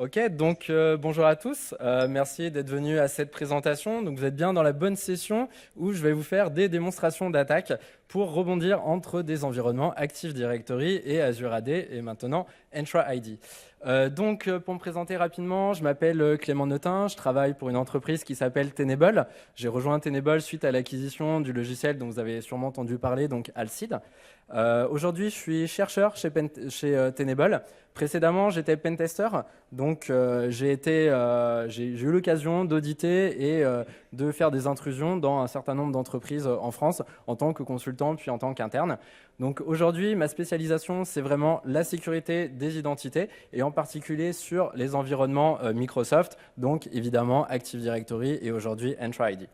Ok, donc bonjour à tous. Merci d'être venus à cette présentation. Donc vous êtes bien dans la bonne session où je vais vous faire des démonstrations d'attaque pour rebondir entre des environnements Active Directory et Azure AD et maintenant Entra ID. Pour me présenter rapidement, je m'appelle Clément Neutin, je travaille pour une entreprise qui s'appelle Tenable. J'ai rejoint Tenable suite à l'acquisition du logiciel dont vous avez sûrement entendu parler, donc Alcide. Aujourd'hui, je suis chercheur chez Tenable. Précédemment, j'étais pentester, donc j'ai eu l'occasion d'auditer et de faire des intrusions dans un certain nombre d'entreprises en France en tant que consultant puis en tant qu'interne. Donc aujourd'hui, ma spécialisation, c'est vraiment la sécurité des identités et en particulier sur les environnements Microsoft, donc évidemment Active Directory et aujourd'hui Entra ID.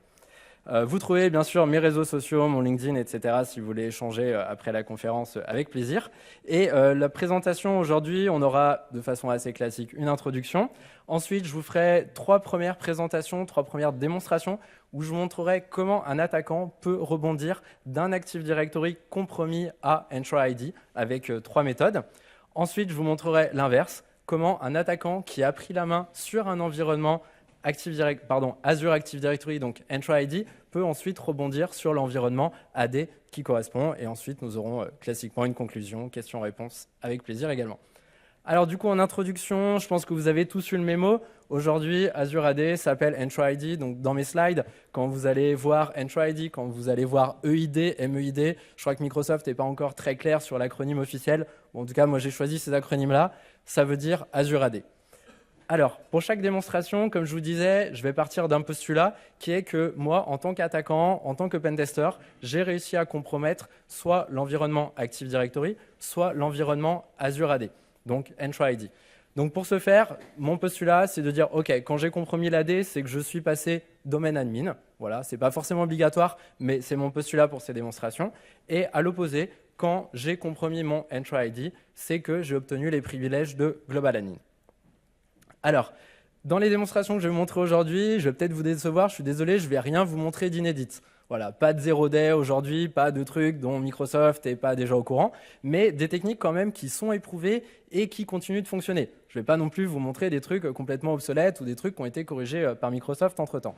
Vous trouvez bien sûr mes réseaux sociaux, mon LinkedIn, etc. si vous voulez échanger après la conférence avec plaisir. Et la présentation aujourd'hui, on aura de façon assez classique une introduction. Ensuite, je vous ferai trois premières présentations, trois premières démonstrations où je vous montrerai comment un attaquant peut rebondir d'un Active Directory compromis à Entra ID avec trois méthodes. Ensuite, je vous montrerai l'inverse, comment un attaquant qui a pris la main sur un environnement Azure Active Directory, donc Entra ID, peut ensuite rebondir sur l'environnement AD qui correspond. Et ensuite, nous aurons classiquement une conclusion, questions-réponses, avec plaisir également. Alors du coup, en introduction, je pense que vous avez tous eu le mémo. Aujourd'hui, Azure AD s'appelle Entra ID. Donc dans mes slides, quand vous allez voir Entra ID, quand vous allez voir EID, MEID, je crois que Microsoft n'est pas encore très clair sur l'acronyme officiel. Bon, en tout cas, moi j'ai choisi ces acronymes-là. Ça veut dire Azure AD. Alors, pour chaque démonstration, comme je vous disais, je vais partir d'un postulat qui est que moi, en tant qu'attaquant, en tant que pentester, j'ai réussi à compromettre soit l'environnement Active Directory, soit l'environnement Azure AD, donc Entra ID. Donc pour ce faire, mon postulat, c'est de dire, OK, quand j'ai compromis l'AD, c'est que je suis passé domaine admin. Voilà, ce n'est pas forcément obligatoire, mais c'est mon postulat pour ces démonstrations. Et à l'opposé, quand j'ai compromis mon Entra ID, c'est que j'ai obtenu les privilèges de global admin. Alors, dans les démonstrations que je vais vous montrer aujourd'hui, je vais peut-être vous décevoir, je suis désolé, je ne vais rien vous montrer d'inédit. Voilà, pas de 0 day aujourd'hui, pas de trucs dont Microsoft n'est pas déjà au courant, mais des techniques quand même qui sont éprouvées et qui continuent de fonctionner. Je ne vais pas non plus vous montrer des trucs complètement obsolètes ou des trucs qui ont été corrigés par Microsoft entre-temps.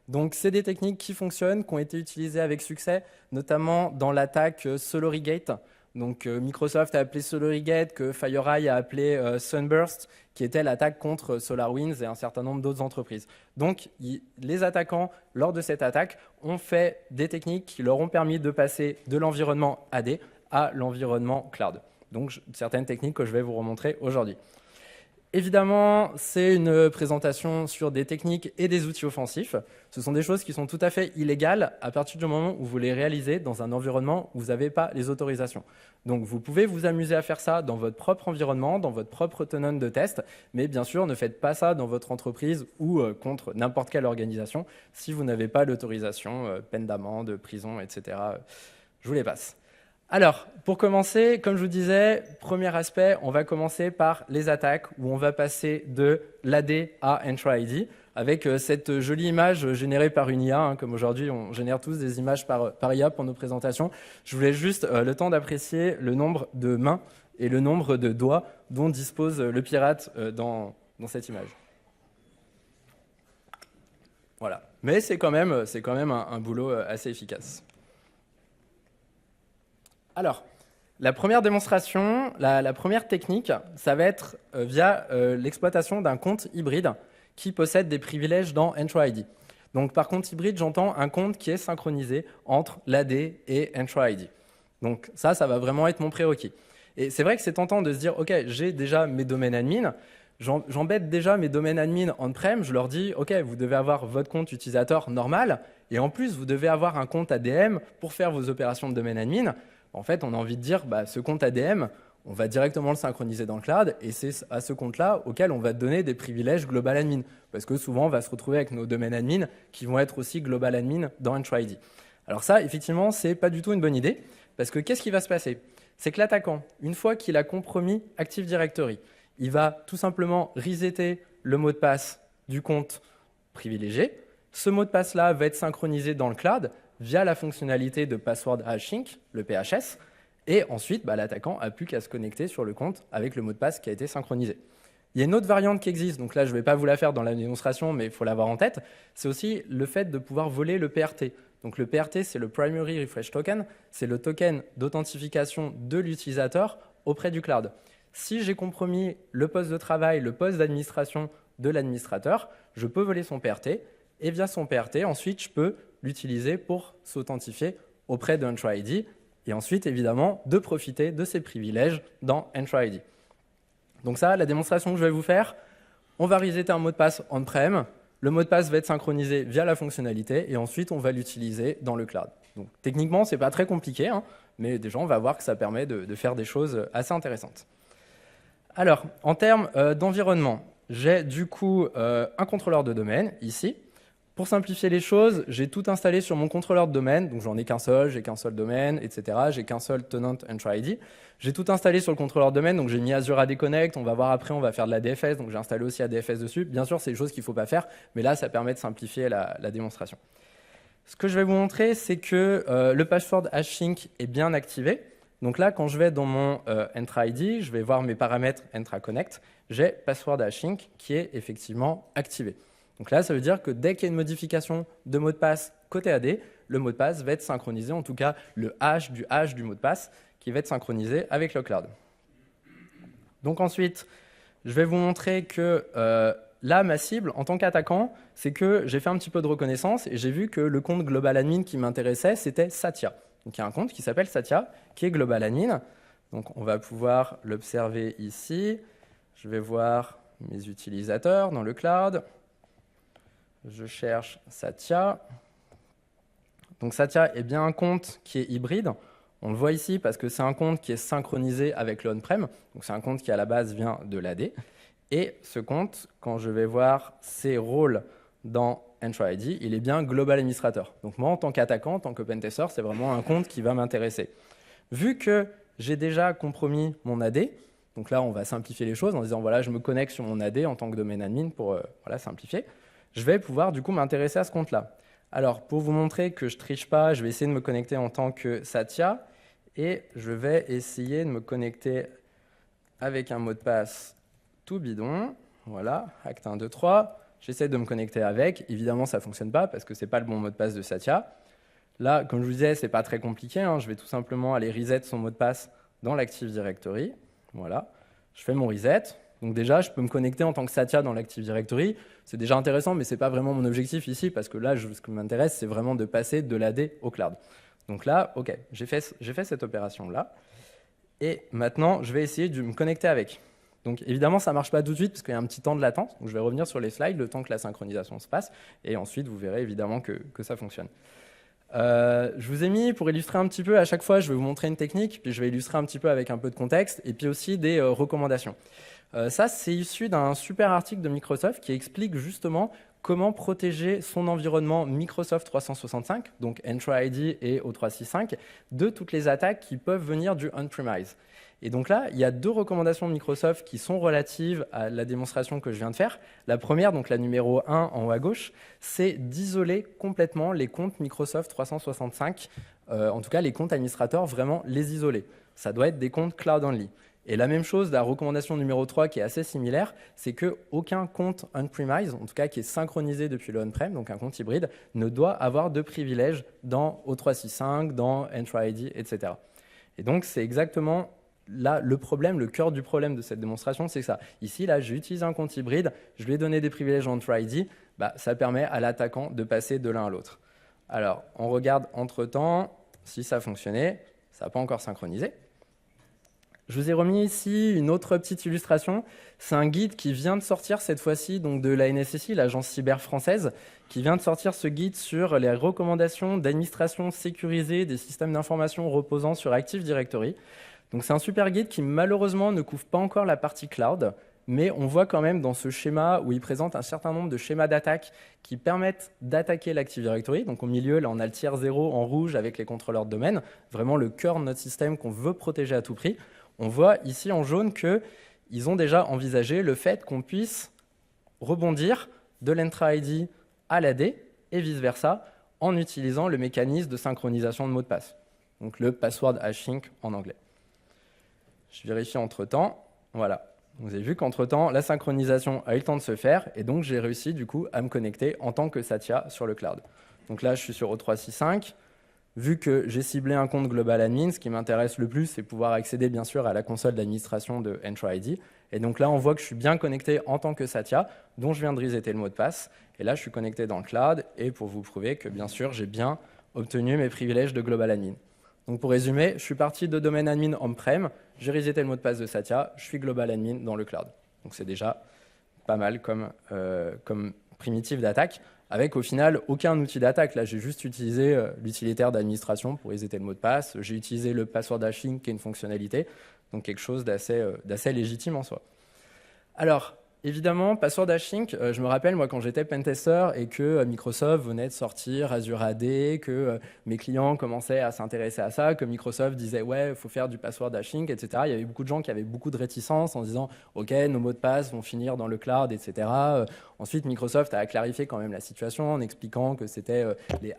Donc, c'est des techniques qui fonctionnent, qui ont été utilisées avec succès, notamment dans l'attaque Solorigate. Donc Microsoft a appelé Solorigate, que FireEye a appelé Sunburst, qui était l'attaque contre SolarWinds et un certain nombre d'autres entreprises. Donc les attaquants, lors de cette attaque, ont fait des techniques qui leur ont permis de passer de l'environnement AD à l'environnement cloud. Donc certaines techniques que je vais vous remontrer aujourd'hui. Évidemment, c'est une présentation sur des techniques et des outils offensifs. Ce sont des choses qui sont tout à fait illégales à partir du moment où vous les réalisez dans un environnement où vous n'avez pas les autorisations. Donc, vous pouvez vous amuser à faire ça dans votre propre environnement, dans votre propre tenant de test, mais bien sûr, ne faites pas ça dans votre entreprise ou contre n'importe quelle organisation si vous n'avez pas l'autorisation, peine d'amende, prison, etc. Je vous les passe. Alors, pour commencer, comme je vous disais, premier aspect, on va commencer par les attaques où on va passer de l'AD à Entra ID avec cette jolie image générée par une IA. Comme aujourd'hui, on génère tous des images par IA pour nos présentations. Je voulais juste le temps d'apprécier le nombre de mains et le nombre de doigts dont dispose le pirate dans cette image. Voilà. Mais c'est quand même un boulot assez efficace. Alors, la première démonstration, la première technique, ça va être via l'exploitation d'un compte hybride qui possède des privilèges dans Entra ID. Donc, par compte hybride, j'entends un compte qui est synchronisé entre l'AD et Entra ID. Donc, ça va vraiment être mon prérequis. Et c'est vrai que c'est tentant de se dire, OK, j'ai déjà mes domaines admin, j'embête déjà mes domaines admin on-prem, je leur dis, OK, vous devez avoir votre compte utilisateur normal, et en plus, vous devez avoir un compte ADM pour faire vos opérations de domaine admin. En fait, on a envie de dire, ce compte ADM, on va directement le synchroniser dans le cloud et c'est à ce compte-là auquel on va donner des privilèges global admin. Parce que souvent, on va se retrouver avec nos domaines admin qui vont être aussi global admin dans Entra ID. Alors ça, effectivement, ce n'est pas du tout une bonne idée parce que qu'est-ce qui va se passer? C'est que l'attaquant, une fois qu'il a compromis Active Directory, il va tout simplement resetter le mot de passe du compte privilégié. Ce mot de passe-là va être synchronisé dans le cloud via la fonctionnalité de password hashing, le PHS, et ensuite, l'attaquant n'a plus qu'à se connecter sur le compte avec le mot de passe qui a été synchronisé. Il y a une autre variante qui existe, donc là je ne vais pas vous la faire dans la démonstration, mais il faut l'avoir en tête, c'est aussi le fait de pouvoir voler le PRT. Donc le PRT, c'est le Primary Refresh Token, c'est le token d'authentification de l'utilisateur auprès du cloud. Si j'ai compromis le poste de travail, le poste d'administration de l'administrateur, je peux voler son PRT, et via son PRT, ensuite, je peux l'utiliser pour s'authentifier auprès de Entra ID, et ensuite, évidemment, de profiter de ses privilèges dans Entra ID. Donc ça, la démonstration que je vais vous faire, on va resetter un mot de passe on-prem, le mot de passe va être synchronisé via la fonctionnalité, et ensuite, on va l'utiliser dans le cloud. Donc techniquement, ce n'est pas très compliqué, hein, mais déjà, on va voir que ça permet de faire des choses assez intéressantes. Alors, en termes d'environnement, j'ai du coup un contrôleur de domaine, ici. Pour simplifier les choses, j'ai tout installé sur mon contrôleur de domaine, donc j'en ai qu'un seul, j'ai qu'un seul domaine, etc. J'ai qu'un seul tenant Entra ID. J'ai tout installé sur le contrôleur de domaine, donc j'ai mis Azure AD Connect, on va voir après, on va faire de la DFS, donc j'ai installé aussi ADFS dessus. Bien sûr, c'est des choses qu'il ne faut pas faire, mais là, ça permet de simplifier la démonstration. Ce que je vais vous montrer, c'est que le password hashing est bien activé. Donc là, quand je vais dans mon Entra ID, je vais voir mes paramètres Entra Connect, j'ai password hashing qui est effectivement activé. Donc là, ça veut dire que dès qu'il y a une modification de mot de passe côté AD, le mot de passe va être synchronisé, en tout cas le hash du mot de passe qui va être synchronisé avec le cloud. Donc ensuite, je vais vous montrer que là, ma cible, en tant qu'attaquant, c'est que j'ai fait un petit peu de reconnaissance et j'ai vu que le compte Global Admin qui m'intéressait, c'était Satya. Donc il y a un compte qui s'appelle Satya, qui est Global Admin. Donc on va pouvoir l'observer ici. Je vais voir mes utilisateurs dans le cloud. Je cherche Satya. Donc Satya est bien un compte qui est hybride. On le voit ici parce que c'est un compte qui est synchronisé avec l'on-prem. Donc c'est un compte qui à la base vient de l'AD. Et ce compte, quand je vais voir ses rôles dans Entra ID, il est bien Global Administrator. Donc moi, en tant qu'attaquant, en tant que pentester, c'est vraiment un compte qui va m'intéresser. Vu que j'ai déjà compromis mon AD, donc là, on va simplifier les choses en disant, voilà, je me connecte sur mon AD en tant que domaine admin pour voilà, simplifier. Je vais pouvoir du coup m'intéresser à ce compte-là. Alors, pour vous montrer que je ne triche pas, je vais essayer de me connecter en tant que Satya et je vais essayer de me connecter avec un mot de passe tout bidon. Voilà, Act 1, 2, 3. J'essaie de me connecter avec. Évidemment, ça ne fonctionne pas parce que ce n'est pas le bon mot de passe de Satya. Là, comme je vous disais, ce n'est pas très compliqué, hein. Je vais tout simplement aller reset son mot de passe dans l'Active Directory. Voilà, je fais mon reset. Donc déjà, je peux me connecter en tant que Satya dans l'Active Directory. C'est déjà intéressant, mais ce n'est pas vraiment mon objectif ici, parce que là, ce qui m'intéresse, c'est vraiment de passer de l'AD au cloud. Donc là, OK, j'ai fait cette opération-là. Et maintenant, je vais essayer de me connecter avec. Donc évidemment, ça ne marche pas tout de suite, parce qu'il y a un petit temps de latence. Donc je vais revenir sur les slides, le temps que la synchronisation se passe. Et ensuite, vous verrez évidemment que ça fonctionne. Je vous ai mis, pour illustrer un petit peu, à chaque fois, je vais vous montrer une technique, puis je vais illustrer un petit peu avec un peu de contexte, et puis aussi des recommandations. Ça, c'est issu d'un super article de Microsoft qui explique justement comment protéger son environnement Microsoft 365, donc Entra ID et O365, de toutes les attaques qui peuvent venir du on-premise. Et donc là, il y a deux recommandations de Microsoft qui sont relatives à la démonstration que je viens de faire. La première, donc la numéro 1 en haut à gauche, c'est d'isoler complètement les comptes Microsoft 365, en tout cas les comptes administrateurs, vraiment les isoler. Ça doit être des comptes cloud only. Et la même chose, la recommandation numéro 3 qui est assez similaire, c'est qu'aucun compte on-premise, en tout cas qui est synchronisé depuis le on-prem, donc un compte hybride, ne doit avoir de privilèges dans O365, dans Entra ID, etc. Et donc c'est exactement là le problème, le cœur du problème de cette démonstration, c'est ça. Ici, là, j'utilise un compte hybride, je lui ai donné des privilèges en Entra ID, ça permet à l'attaquant de passer de l'un à l'autre. Alors, on regarde entre-temps si ça fonctionnait, ça n'a pas encore synchronisé. Je vous ai remis ici une autre petite illustration. C'est un guide qui vient de sortir cette fois-ci donc de la NSSI, l'agence cyber française, qui vient de sortir ce guide sur les recommandations d'administration sécurisée des systèmes d'information reposant sur Active Directory. Donc c'est un super guide qui malheureusement ne couvre pas encore la partie cloud, mais on voit quand même dans ce schéma où il présente un certain nombre de schémas d'attaque qui permettent d'attaquer l'Active Directory. Donc au milieu, là, on a le tiers 0 en rouge avec les contrôleurs de domaine, vraiment le cœur de notre système qu'on veut protéger à tout prix. On voit ici en jaune qu'ils ont déjà envisagé le fait qu'on puisse rebondir de l'Entra ID à l'AD et vice-versa en utilisant le mécanisme de synchronisation de mots de passe, donc le password hashing en anglais. Je vérifie entre-temps. Voilà. Vous avez vu qu'entre-temps, la synchronisation a eu le temps de se faire et donc j'ai réussi du coup à me connecter en tant que Satya sur le cloud. Donc là, je suis sur O365. Vu que j'ai ciblé un compte Global Admin, ce qui m'intéresse le plus, c'est pouvoir accéder bien sûr à la console d'administration de Entra ID. Et donc là, on voit que je suis bien connecté en tant que Satya, dont je viens de resetter le mot de passe. Et là, je suis connecté dans le cloud et pour vous prouver que bien sûr, j'ai bien obtenu mes privilèges de Global Admin. Donc pour résumer, je suis parti de domaine admin on-prem, j'ai reseté le mot de passe de Satya, je suis Global Admin dans le cloud. Donc c'est déjà pas mal comme primitive d'attaque, avec au final aucun outil d'attaque. Là, j'ai juste utilisé l'utilitaire d'administration pour resetter le mot de passe. J'ai utilisé le password hashing, qui est une fonctionnalité, donc quelque chose d'assez légitime en soi. Alors, évidemment, password hashing, je me rappelle, moi, quand j'étais pentester et que Microsoft venait de sortir Azure AD, que mes clients commençaient à s'intéresser à ça, que Microsoft disait « ouais, il faut faire du password hashing », etc. Il y avait beaucoup de gens qui avaient beaucoup de réticence en disant « ok, nos mots de passe vont finir dans le cloud, etc. » Ensuite, Microsoft a clarifié quand même la situation en expliquant que c'était les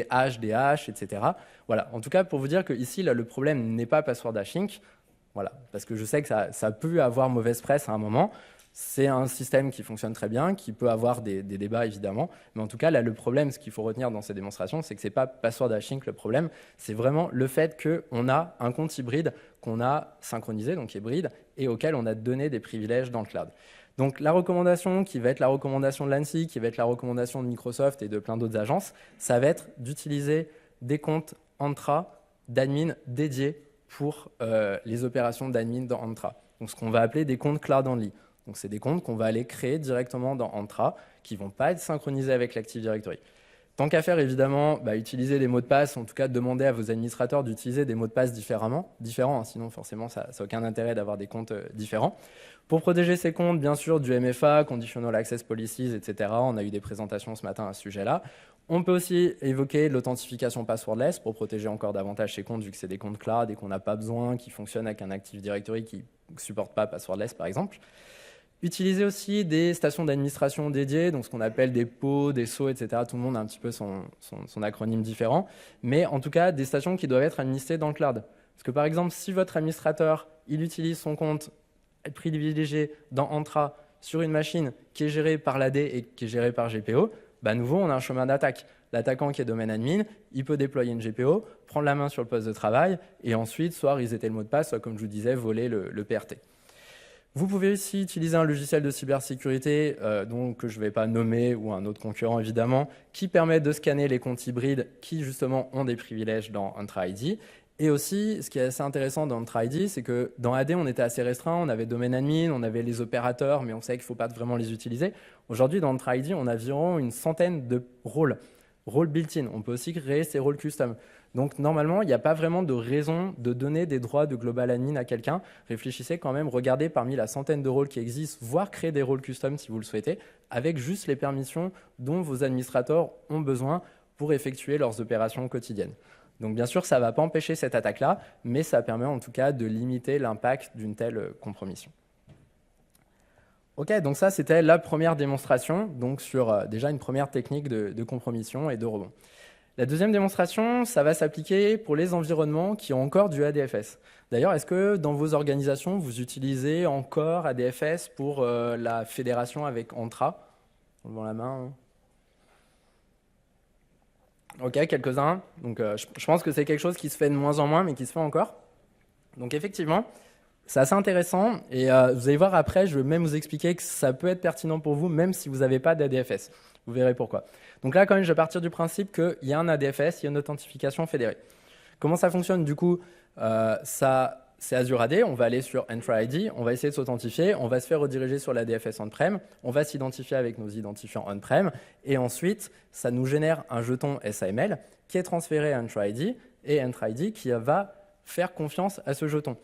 hash des hash, etc. Voilà, en tout cas, pour vous dire que ici, là, le problème n'est pas password hashing. Voilà, parce que je sais que ça peut avoir mauvaise presse à un moment. C'est un système qui fonctionne très bien, qui peut avoir des débats évidemment, mais en tout cas, là, le problème, ce qu'il faut retenir dans ces démonstrations, c'est que ce n'est pas password hashing le problème, c'est vraiment le fait qu'on a un compte hybride qu'on a synchronisé, donc hybride, et auquel on a donné des privilèges dans le cloud. Donc la recommandation qui va être la recommandation de l'ANSI, qui va être la recommandation de Microsoft et de plein d'autres agences, ça va être d'utiliser des comptes Entra d'admin dédiés pour les opérations d'admin dans Entra. Donc ce qu'on va appeler des comptes Cloud Only. Donc c'est des comptes qu'on va aller créer directement dans Entra, qui ne vont pas être synchronisés avec l'Active Directory. Tant qu'à faire, évidemment, utiliser des mots de passe, en tout cas demander à vos administrateurs d'utiliser des mots de passe différents, hein, sinon forcément ça n'a aucun intérêt d'avoir des comptes différents. Pour protéger ces comptes, bien sûr, du MFA, Conditional Access Policies, etc. On a eu des présentations ce matin à ce sujet-là. On peut aussi évoquer l'authentification passwordless pour protéger encore davantage ces comptes, vu que c'est des comptes cloud et qu'on n'a pas besoin, qui fonctionnent avec un Active Directory qui ne supporte pas passwordless, par exemple. Utiliser aussi des stations d'administration dédiées, donc ce qu'on appelle des pods, des SO, etc. Tout le monde a un petit peu son acronyme différent, mais en tout cas des stations qui doivent être administrées dans le cloud. Parce que par exemple, si votre administrateur il utilise son compte privilégié dans Entra sur une machine qui est gérée par l'AD et qui est gérée par GPO, à nouveau on a un chemin d'attaque. L'attaquant qui est domaine admin, il peut déployer une GPO, prendre la main sur le poste de travail et ensuite soit resetter le mot de passe, soit comme je vous disais, voler le PRT. Vous pouvez aussi utiliser un logiciel de cybersécurité que je ne vais pas nommer ou un autre concurrent évidemment, qui permet de scanner les comptes hybrides qui justement ont des privilèges dans Entra ID. Et aussi, ce qui est assez intéressant dans Entra ID, c'est que dans AD, on était assez restreint, on avait domaine admin, on avait les opérateurs, mais on savait qu'il ne faut pas vraiment les utiliser. Aujourd'hui, dans Entra ID, on a environ une centaine de rôles built-in. On peut aussi créer ces rôles custom. Donc normalement, il n'y a pas vraiment de raison de donner des droits de global admin à quelqu'un. Réfléchissez quand même, regardez parmi la centaine de rôles qui existent, voire créer des rôles custom si vous le souhaitez, avec juste les permissions dont vos administrateurs ont besoin pour effectuer leurs opérations quotidiennes. Donc bien sûr, ça ne va pas empêcher cette attaque-là, mais ça permet en tout cas de limiter l'impact d'une telle compromission. Ok, donc ça c'était la première démonstration, donc sur déjà une première technique de compromission et de rebond. La deuxième démonstration, ça va s'appliquer pour les environnements qui ont encore du ADFS. D'ailleurs, est-ce que dans vos organisations, vous utilisez encore ADFS pour la fédération avec Entra? Levant la main. Ok, quelques-uns. Donc, je pense que c'est quelque chose qui se fait de moins en moins, mais qui se fait encore. Donc, effectivement, c'est assez intéressant. Et vous allez voir après, je vais même vous expliquer que ça peut être pertinent pour vous, même si vous n'avez pas d'ADFS. Vous verrez pourquoi. Donc là, quand même, je vais partir du principe qu'il y a un ADFS, il y a une authentification fédérée. Comment ça fonctionne du coup? C'est Azure AD, on va aller sur Entra ID, on va essayer de s'authentifier, on va se faire rediriger sur l'ADFS on-prem, on va s'identifier avec nos identifiants on-prem, et ensuite, ça nous génère un jeton SAML qui est transféré à Entra ID, et Entra ID qui va faire confiance à ce jeton.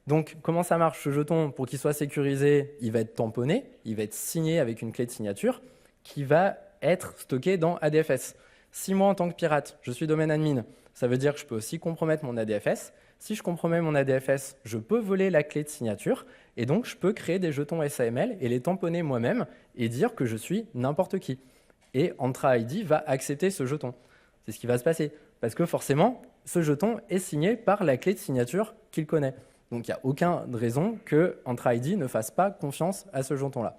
Donc, comment ça marche ce jeton? Pour qu'il soit sécurisé, il va être tamponné, il va être signé avec une clé de signature qui va être stocké dans ADFS. Si moi, en tant que pirate, je suis domaine admin, ça veut dire que je peux aussi compromettre mon ADFS. Si je compromets mon ADFS, je peux voler la clé de signature et donc je peux créer des jetons SAML et les tamponner moi-même et dire que je suis n'importe qui. Et Entra ID va accepter ce jeton. C'est ce qui va se passer parce que forcément, ce jeton est signé par la clé de signature qu'il connaît. Donc, il n'y a aucune raison que Entra ID ne fasse pas confiance à ce jeton-là.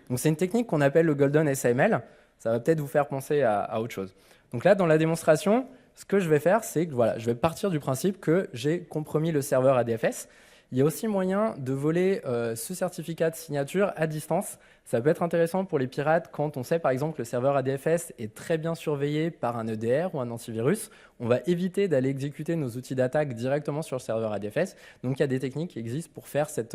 Donc, c'est une technique qu'on appelle le Golden SAML. Ça va peut-être vous faire penser à autre chose. Donc là, dans la démonstration, ce que je vais faire, c'est que voilà, je vais partir du principe que j'ai compromis le serveur ADFS. Il y a aussi moyen de voler ce certificat de signature à distance. Ça peut être intéressant pour les pirates quand on sait par exemple que le serveur ADFS est très bien surveillé par un EDR ou un antivirus. On va éviter d'aller exécuter nos outils d'attaque directement sur le serveur ADFS. Donc il y a des techniques qui existent pour faire cette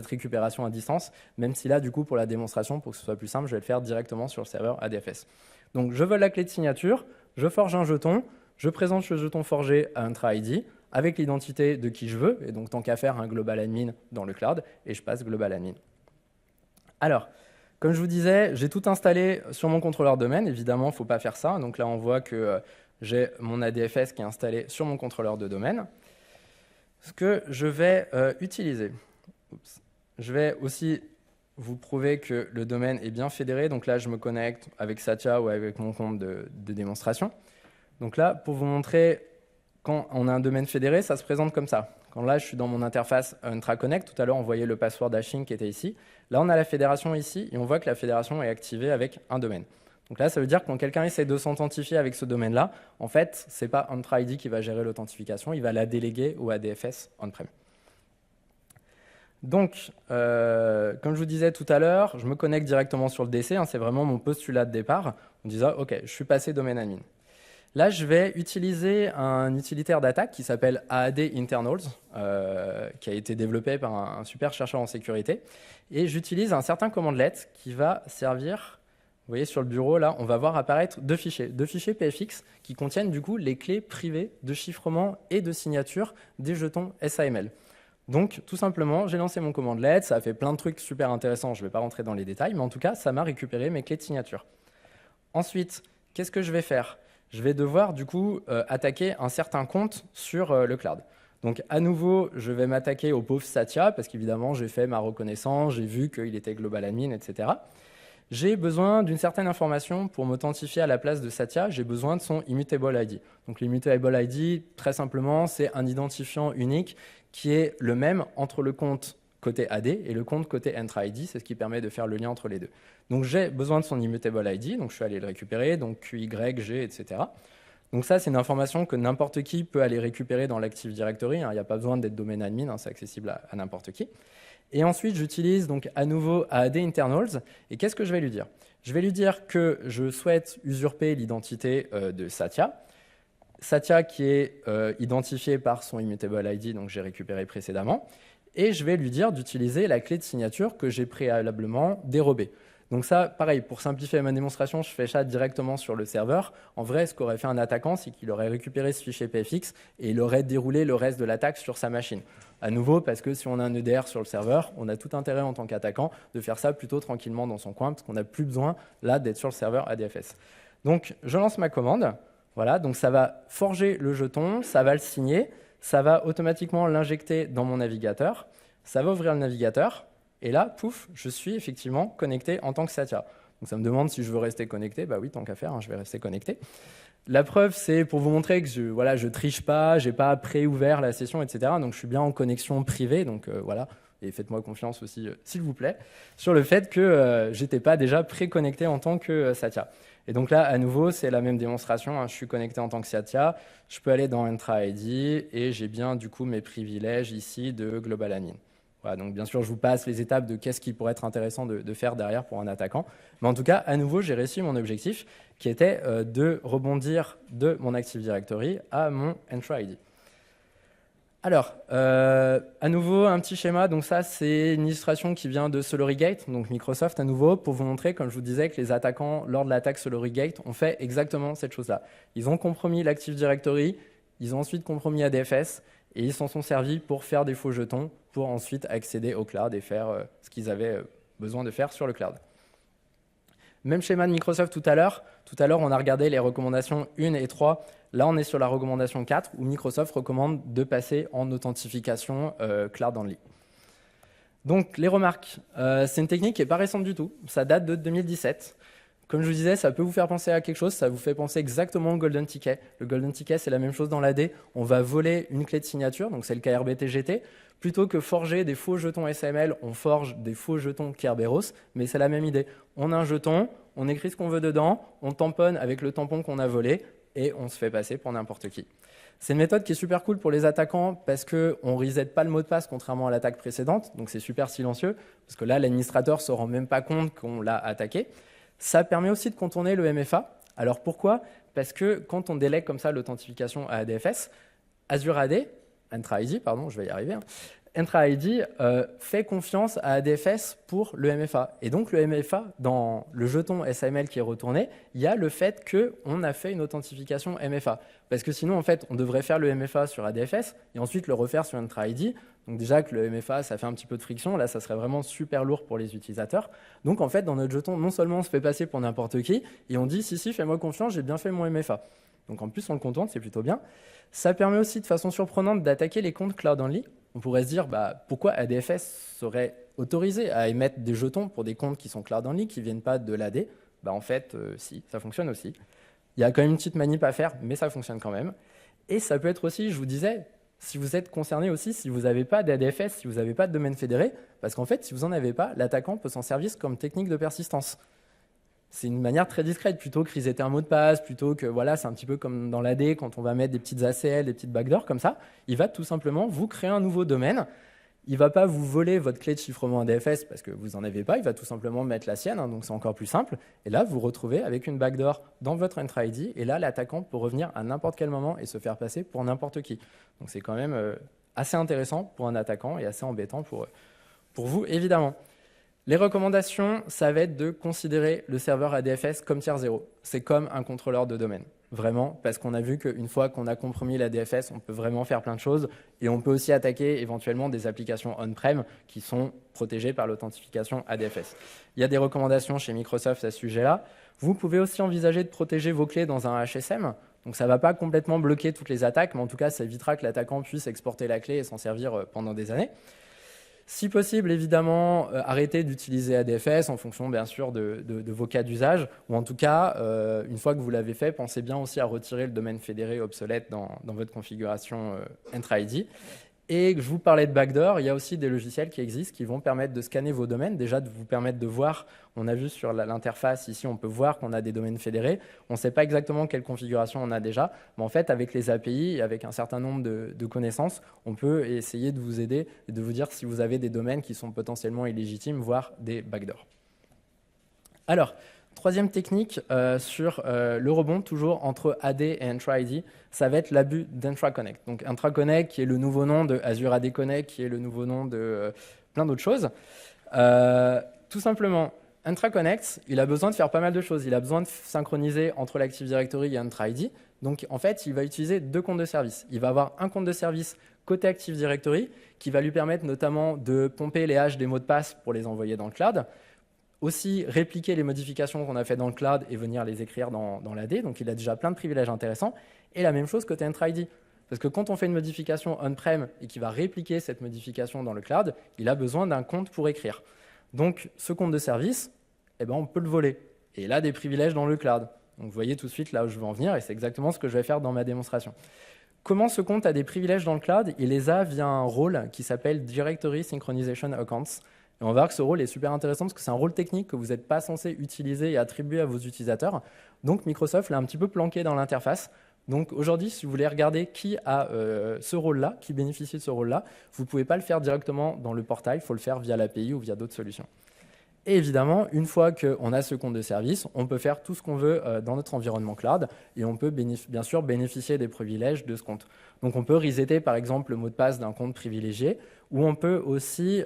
récupération à distance, même si là du coup pour la démonstration, pour que ce soit plus simple, je vais le faire directement sur le serveur ADFS. Donc je vole la clé de signature, je forge un jeton, je présente ce jeton forgé à Entra ID avec l'identité de qui je veux, et donc tant qu'à faire un global admin dans le cloud, et je passe global admin. Alors, comme je vous disais, j'ai tout installé sur mon contrôleur domaine. Évidemment, il ne faut pas faire ça. Donc là, on voit que j'ai mon ADFS qui est installé sur mon contrôleur de domaine. Ce que je vais utiliser, je vais aussi vous prouver que le domaine est bien fédéré. Donc là, je me connecte avec Satya ou avec mon compte de démonstration. Donc là, pour vous montrer, quand on a un domaine fédéré, ça se présente comme ça. Quand là, je suis dans mon interface IntraConnect, tout à l'heure, on voyait le password hashing qui était ici. Là, on a la fédération ici, et on voit que la fédération est activée avec un domaine. Donc là, ça veut dire que quand quelqu'un essaie de s'authentifier avec ce domaine-là, en fait, ce n'est pas Entra ID qui va gérer l'authentification, il va la déléguer au ADFS on-prem. Donc, comme je vous disais tout à l'heure, je me connecte directement sur le DC, c'est vraiment mon postulat de départ, en disant « Ok, je suis passé domaine admin ». Là, je vais utiliser un utilitaire d'attaque qui s'appelle AAD Internals, qui a été développé par un super chercheur en sécurité. Et j'utilise un certain commandlet qui va servir, vous voyez sur le bureau, là, on va voir apparaître deux fichiers PFX qui contiennent du coup les clés privées de chiffrement et de signature des jetons SAML. Donc, tout simplement, j'ai lancé mon commandlet, ça a fait plein de trucs super intéressants, je ne vais pas rentrer dans les détails, mais en tout cas, ça m'a récupéré mes clés de signature. Ensuite, qu'est-ce que je vais faire ? Je vais devoir du coup attaquer un certain compte sur le cloud. Donc à nouveau, je vais m'attaquer au pauvre Satya, parce qu'évidemment, j'ai fait ma reconnaissance, j'ai vu qu'il était global admin, etc. J'ai besoin d'une certaine information pour m'authentifier à la place de Satya, j'ai besoin de son immutable ID. Donc l'immutable ID, très simplement, c'est un identifiant unique qui est le même entre le compte côté AD et le compte côté Entra ID, c'est ce qui permet de faire le lien entre les deux. Donc j'ai besoin de son immutable ID, donc je suis allé le récupérer, donc QYG, etc. Donc ça, c'est une information que n'importe qui peut aller récupérer dans l'Active Directory, il n'y a pas besoin d'être domaine admin, c'est accessible à n'importe qui. Et ensuite, j'utilise donc à nouveau AAD Internals, et qu'est-ce que je vais lui dire ? Je vais lui dire que je souhaite usurper l'identité de Satya, Satya qui est identifié par son immutable ID, donc j'ai récupéré précédemment, et je vais lui dire d'utiliser la clé de signature que j'ai préalablement dérobée. Donc ça, pareil, pour simplifier ma démonstration, je fais ça directement sur le serveur. En vrai, ce qu'aurait fait un attaquant, c'est qu'il aurait récupéré ce fichier PFX et il aurait déroulé le reste de l'attaque sur sa machine. À nouveau, parce que si on a un EDR sur le serveur, on a tout intérêt en tant qu'attaquant de faire ça plutôt tranquillement dans son coin, parce qu'on n'a plus besoin là d'être sur le serveur ADFS. Donc, je lance ma commande. Voilà, donc ça va forger le jeton, ça va le signer, ça va automatiquement l'injecter dans mon navigateur, ça va ouvrir le navigateur, et là, pouf, je suis effectivement connecté en tant que Satya. Donc ça me demande si je veux rester connecté, bah oui, tant qu'à faire, je vais rester connecté. La preuve, c'est pour vous montrer que je triche pas, j'ai pas pré-ouvert la session, etc. Donc je suis bien en connexion privée, donc voilà, et faites-moi confiance aussi, s'il vous plaît, sur le fait que j'étais pas déjà pré-connecté en tant que Satya. Et donc là, à nouveau, c'est la même démonstration. Je suis connecté en tant que Satya. Je peux aller dans Entra ID et j'ai bien du coup mes privilèges ici de Global Admin. Voilà, donc bien sûr, je vous passe les étapes de qu'est-ce qui pourrait être intéressant de faire derrière pour un attaquant. Mais en tout cas, à nouveau, j'ai réussi mon objectif qui était de rebondir de mon Active Directory à mon Entra ID. Alors, à nouveau, un petit schéma. Donc ça, c'est une illustration qui vient de Solorigate, donc Microsoft à nouveau, pour vous montrer, comme je vous disais, que les attaquants, lors de l'attaque Solorigate, ont fait exactement cette chose-là. Ils ont compromis l'Active Directory, ils ont ensuite compromis ADFS, et ils s'en sont servis pour faire des faux jetons, pour ensuite accéder au cloud et faire ce qu'ils avaient besoin de faire sur le cloud. Même schéma de Microsoft tout à l'heure. Tout à l'heure, on a regardé les recommandations 1 et 3. Là, on est sur la recommandation 4, où Microsoft recommande de passer en authentification cloud only. Donc, les remarques. C'est une technique qui n'est pas récente du tout. Ça date de 2017. Comme je vous disais, ça peut vous faire penser à quelque chose. Ça vous fait penser exactement au Golden Ticket. Le Golden Ticket, c'est la même chose dans l'AD. On va voler une clé de signature, donc c'est le KRBTGT. Plutôt que forger des faux jetons SML, on forge des faux jetons Kerberos, mais c'est la même idée. On a un jeton, on écrit ce qu'on veut dedans, on tamponne avec le tampon qu'on a volé, et on se fait passer pour n'importe qui. C'est une méthode qui est super cool pour les attaquants parce qu'on ne reset pas le mot de passe contrairement à l'attaque précédente, donc c'est super silencieux, parce que là, l'administrateur ne se rend même pas compte qu'on l'a attaqué. Ça permet aussi de contourner le MFA. Alors pourquoi? Parce que quand on délègue comme ça l'authentification à ADFS, Azure AD, Entra ID, pardon, je vais y arriver, Entra ID fait confiance à ADFS pour le MFA. Et donc le MFA, dans le jeton SAML qui est retourné, il y a le fait qu'on a fait une authentification MFA. Parce que sinon, en fait, on devrait faire le MFA sur ADFS et ensuite le refaire sur Entra ID. Donc déjà que le MFA, ça fait un petit peu de friction. Là, ça serait vraiment super lourd pour les utilisateurs. Donc en fait, dans notre jeton, non seulement on se fait passer pour n'importe qui, et on dit « si, fais-moi confiance, j'ai bien fait mon MFA ». Donc en plus, on le contourne, c'est plutôt bien. Ça permet aussi de façon surprenante d'attaquer les comptes Cloud Only. On pourrait se dire pourquoi ADFS serait autorisé à émettre des jetons pour des comptes qui sont Cloud Only, qui ne viennent pas de l'AD. En fait, si, ça fonctionne aussi. Il y a quand même une petite manip à faire, mais ça fonctionne quand même. Et ça peut être aussi, je vous disais, si vous êtes concerné aussi, si vous n'avez pas d'ADFS, si vous n'avez pas de domaine fédéré, parce qu'en fait, si vous n'en avez pas, l'attaquant peut s'en servir comme technique de persistance. C'est une manière très discrète, plutôt que resetter un mot de passe, plutôt que, voilà, c'est un petit peu comme dans l'AD, quand on va mettre des petites ACL, des petites backdoors comme ça, il va tout simplement vous créer un nouveau domaine. Il ne va pas vous voler votre clé de chiffrement ADFS parce que vous n'en avez pas, il va tout simplement mettre la sienne, donc c'est encore plus simple. Et là, vous vous retrouvez avec une backdoor dans votre Entra ID, et là, l'attaquant peut revenir à n'importe quel moment et se faire passer pour n'importe qui. Donc c'est quand même assez intéressant pour un attaquant et assez embêtant pour vous, évidemment. Les recommandations, ça va être de considérer le serveur ADFS comme tiers 0. C'est comme un contrôleur de domaine, vraiment, parce qu'on a vu qu'une fois qu'on a compromis l'ADFS, on peut vraiment faire plein de choses, et on peut aussi attaquer éventuellement des applications on-prem qui sont protégées par l'authentification ADFS. Il y a des recommandations chez Microsoft à ce sujet-là. Vous pouvez aussi envisager de protéger vos clés dans un HSM, donc ça ne va pas complètement bloquer toutes les attaques, mais en tout cas, ça évitera que l'attaquant puisse exporter la clé et s'en servir pendant des années. Si possible, évidemment, arrêtez d'utiliser ADFS en fonction, bien sûr, de vos cas d'usage. Ou en tout cas, une fois que vous l'avez fait, pensez bien aussi à retirer le domaine fédéré obsolète dans votre configuration Entra ID. Et je vous parlais de backdoor, il y a aussi des logiciels qui existent qui vont permettre de scanner vos domaines, déjà de vous permettre de voir, on a vu sur l'interface ici, on peut voir qu'on a des domaines fédérés, on ne sait pas exactement quelle configuration on a déjà, mais en fait avec les API et avec un certain nombre de connaissances, on peut essayer de vous aider et de vous dire si vous avez des domaines qui sont potentiellement illégitimes, voire des backdoors. Alors, troisième technique sur le rebond, toujours entre AD et Entra ID, ça va être l'abus d'Entra Connect. Donc Entra Connect qui est le nouveau nom de Azure AD Connect, qui est le nouveau nom de plein d'autres choses. Tout simplement, Entra Connect, il a besoin de faire pas mal de choses. Il a besoin de synchroniser entre l'Active Directory et Entra ID. Donc en fait, il va utiliser deux comptes de service. Il va avoir un compte de service côté Active Directory qui va lui permettre notamment de pomper les hashes des mots de passe pour les envoyer dans le cloud. Aussi répliquer les modifications qu'on a fait dans le cloud et venir les écrire dans l'AD. Donc il a déjà plein de privilèges intéressants. Et la même chose côté Entra ID. Parce que quand on fait une modification on-prem et qu'il va répliquer cette modification dans le cloud, il a besoin d'un compte pour écrire. Donc ce compte de service, on peut le voler. Et il a des privilèges dans le cloud. Donc vous voyez tout de suite là où je veux en venir et c'est exactement ce que je vais faire dans ma démonstration. Comment ce compte a des privilèges dans le cloud? Il les a via un rôle qui s'appelle Directory Synchronization Accounts. Et on va voir que ce rôle est super intéressant parce que c'est un rôle technique que vous n'êtes pas censé utiliser et attribuer à vos utilisateurs. Donc Microsoft l'a un petit peu planqué dans l'interface. Donc aujourd'hui, si vous voulez regarder qui a ce rôle-là, qui bénéficie de ce rôle-là, vous ne pouvez pas le faire directement dans le portail, il faut le faire via l'API ou via d'autres solutions. Et évidemment, une fois qu'on a ce compte de service, on peut faire tout ce qu'on veut dans notre environnement cloud et on peut bien sûr bénéficier des privilèges de ce compte. Donc on peut resetter par exemple le mot de passe d'un compte privilégié ou on peut aussi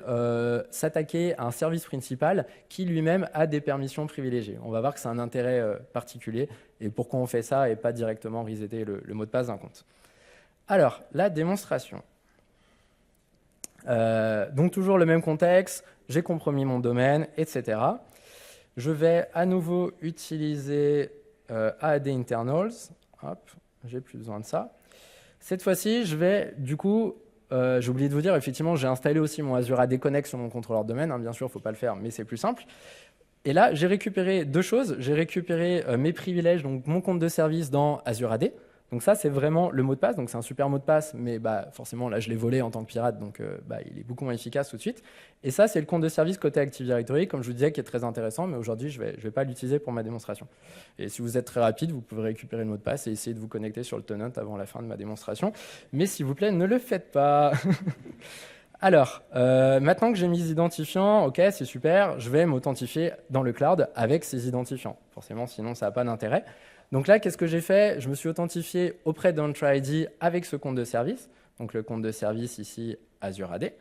s'attaquer à un service principal qui lui-même a des permissions privilégiées. On va voir que c'est un intérêt particulier et pourquoi on fait ça et pas directement resetter le mot de passe d'un compte. Alors, la démonstration. Donc toujours le même contexte, j'ai compromis mon domaine, etc. Je vais à nouveau utiliser AD Internals. Hop, j'ai plus besoin de ça. Cette fois-ci, je vais du coup, j'ai oublié de vous dire, effectivement, j'ai installé aussi mon Azure AD Connect sur mon contrôleur de domaine. Hein, bien sûr, il ne faut pas le faire, mais c'est plus simple. Et là, j'ai récupéré deux choses. J'ai récupéré mes privilèges, donc mon compte de service dans Azure AD. Donc ça, c'est vraiment le mot de passe. Donc c'est un super mot de passe, mais forcément, là, je l'ai volé en tant que pirate, donc il est beaucoup moins efficace tout de suite. Et ça, c'est le compte de service côté Active Directory, comme je vous disais, qui est très intéressant, mais aujourd'hui, je vais pas l'utiliser pour ma démonstration. Et si vous êtes très rapide, vous pouvez récupérer le mot de passe et essayer de vous connecter sur le tenant avant la fin de ma démonstration. Mais s'il vous plaît, ne le faites pas. Alors, maintenant que j'ai mis identifiants, ok, c'est super, je vais m'authentifier dans le cloud avec ces identifiants. Forcément, sinon, ça n'a pas d'intérêt. Donc là, qu'est-ce que j'ai fait? Je me suis authentifié auprès d'Entra ID avec ce compte de service, donc le compte de service ici, Azure AD.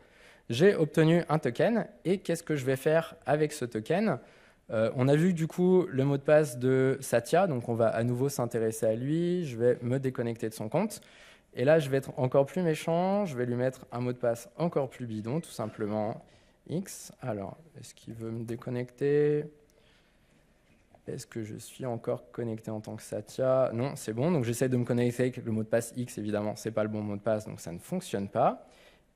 J'ai obtenu un token, et qu'est-ce que je vais faire avec ce token? On a vu du coup le mot de passe de Satya, donc on va à nouveau s'intéresser à lui, je vais me déconnecter de son compte. Et là, je vais être encore plus méchant, je vais lui mettre un mot de passe encore plus bidon, tout simplement X. Alors, est-ce qu'il veut me déconnecter? Est-ce que je suis encore connecté en tant que Satya? Non, c'est bon. Donc, j'essaie de me connecter avec le mot de passe X, évidemment. Ce n'est pas le bon mot de passe, donc ça ne fonctionne pas.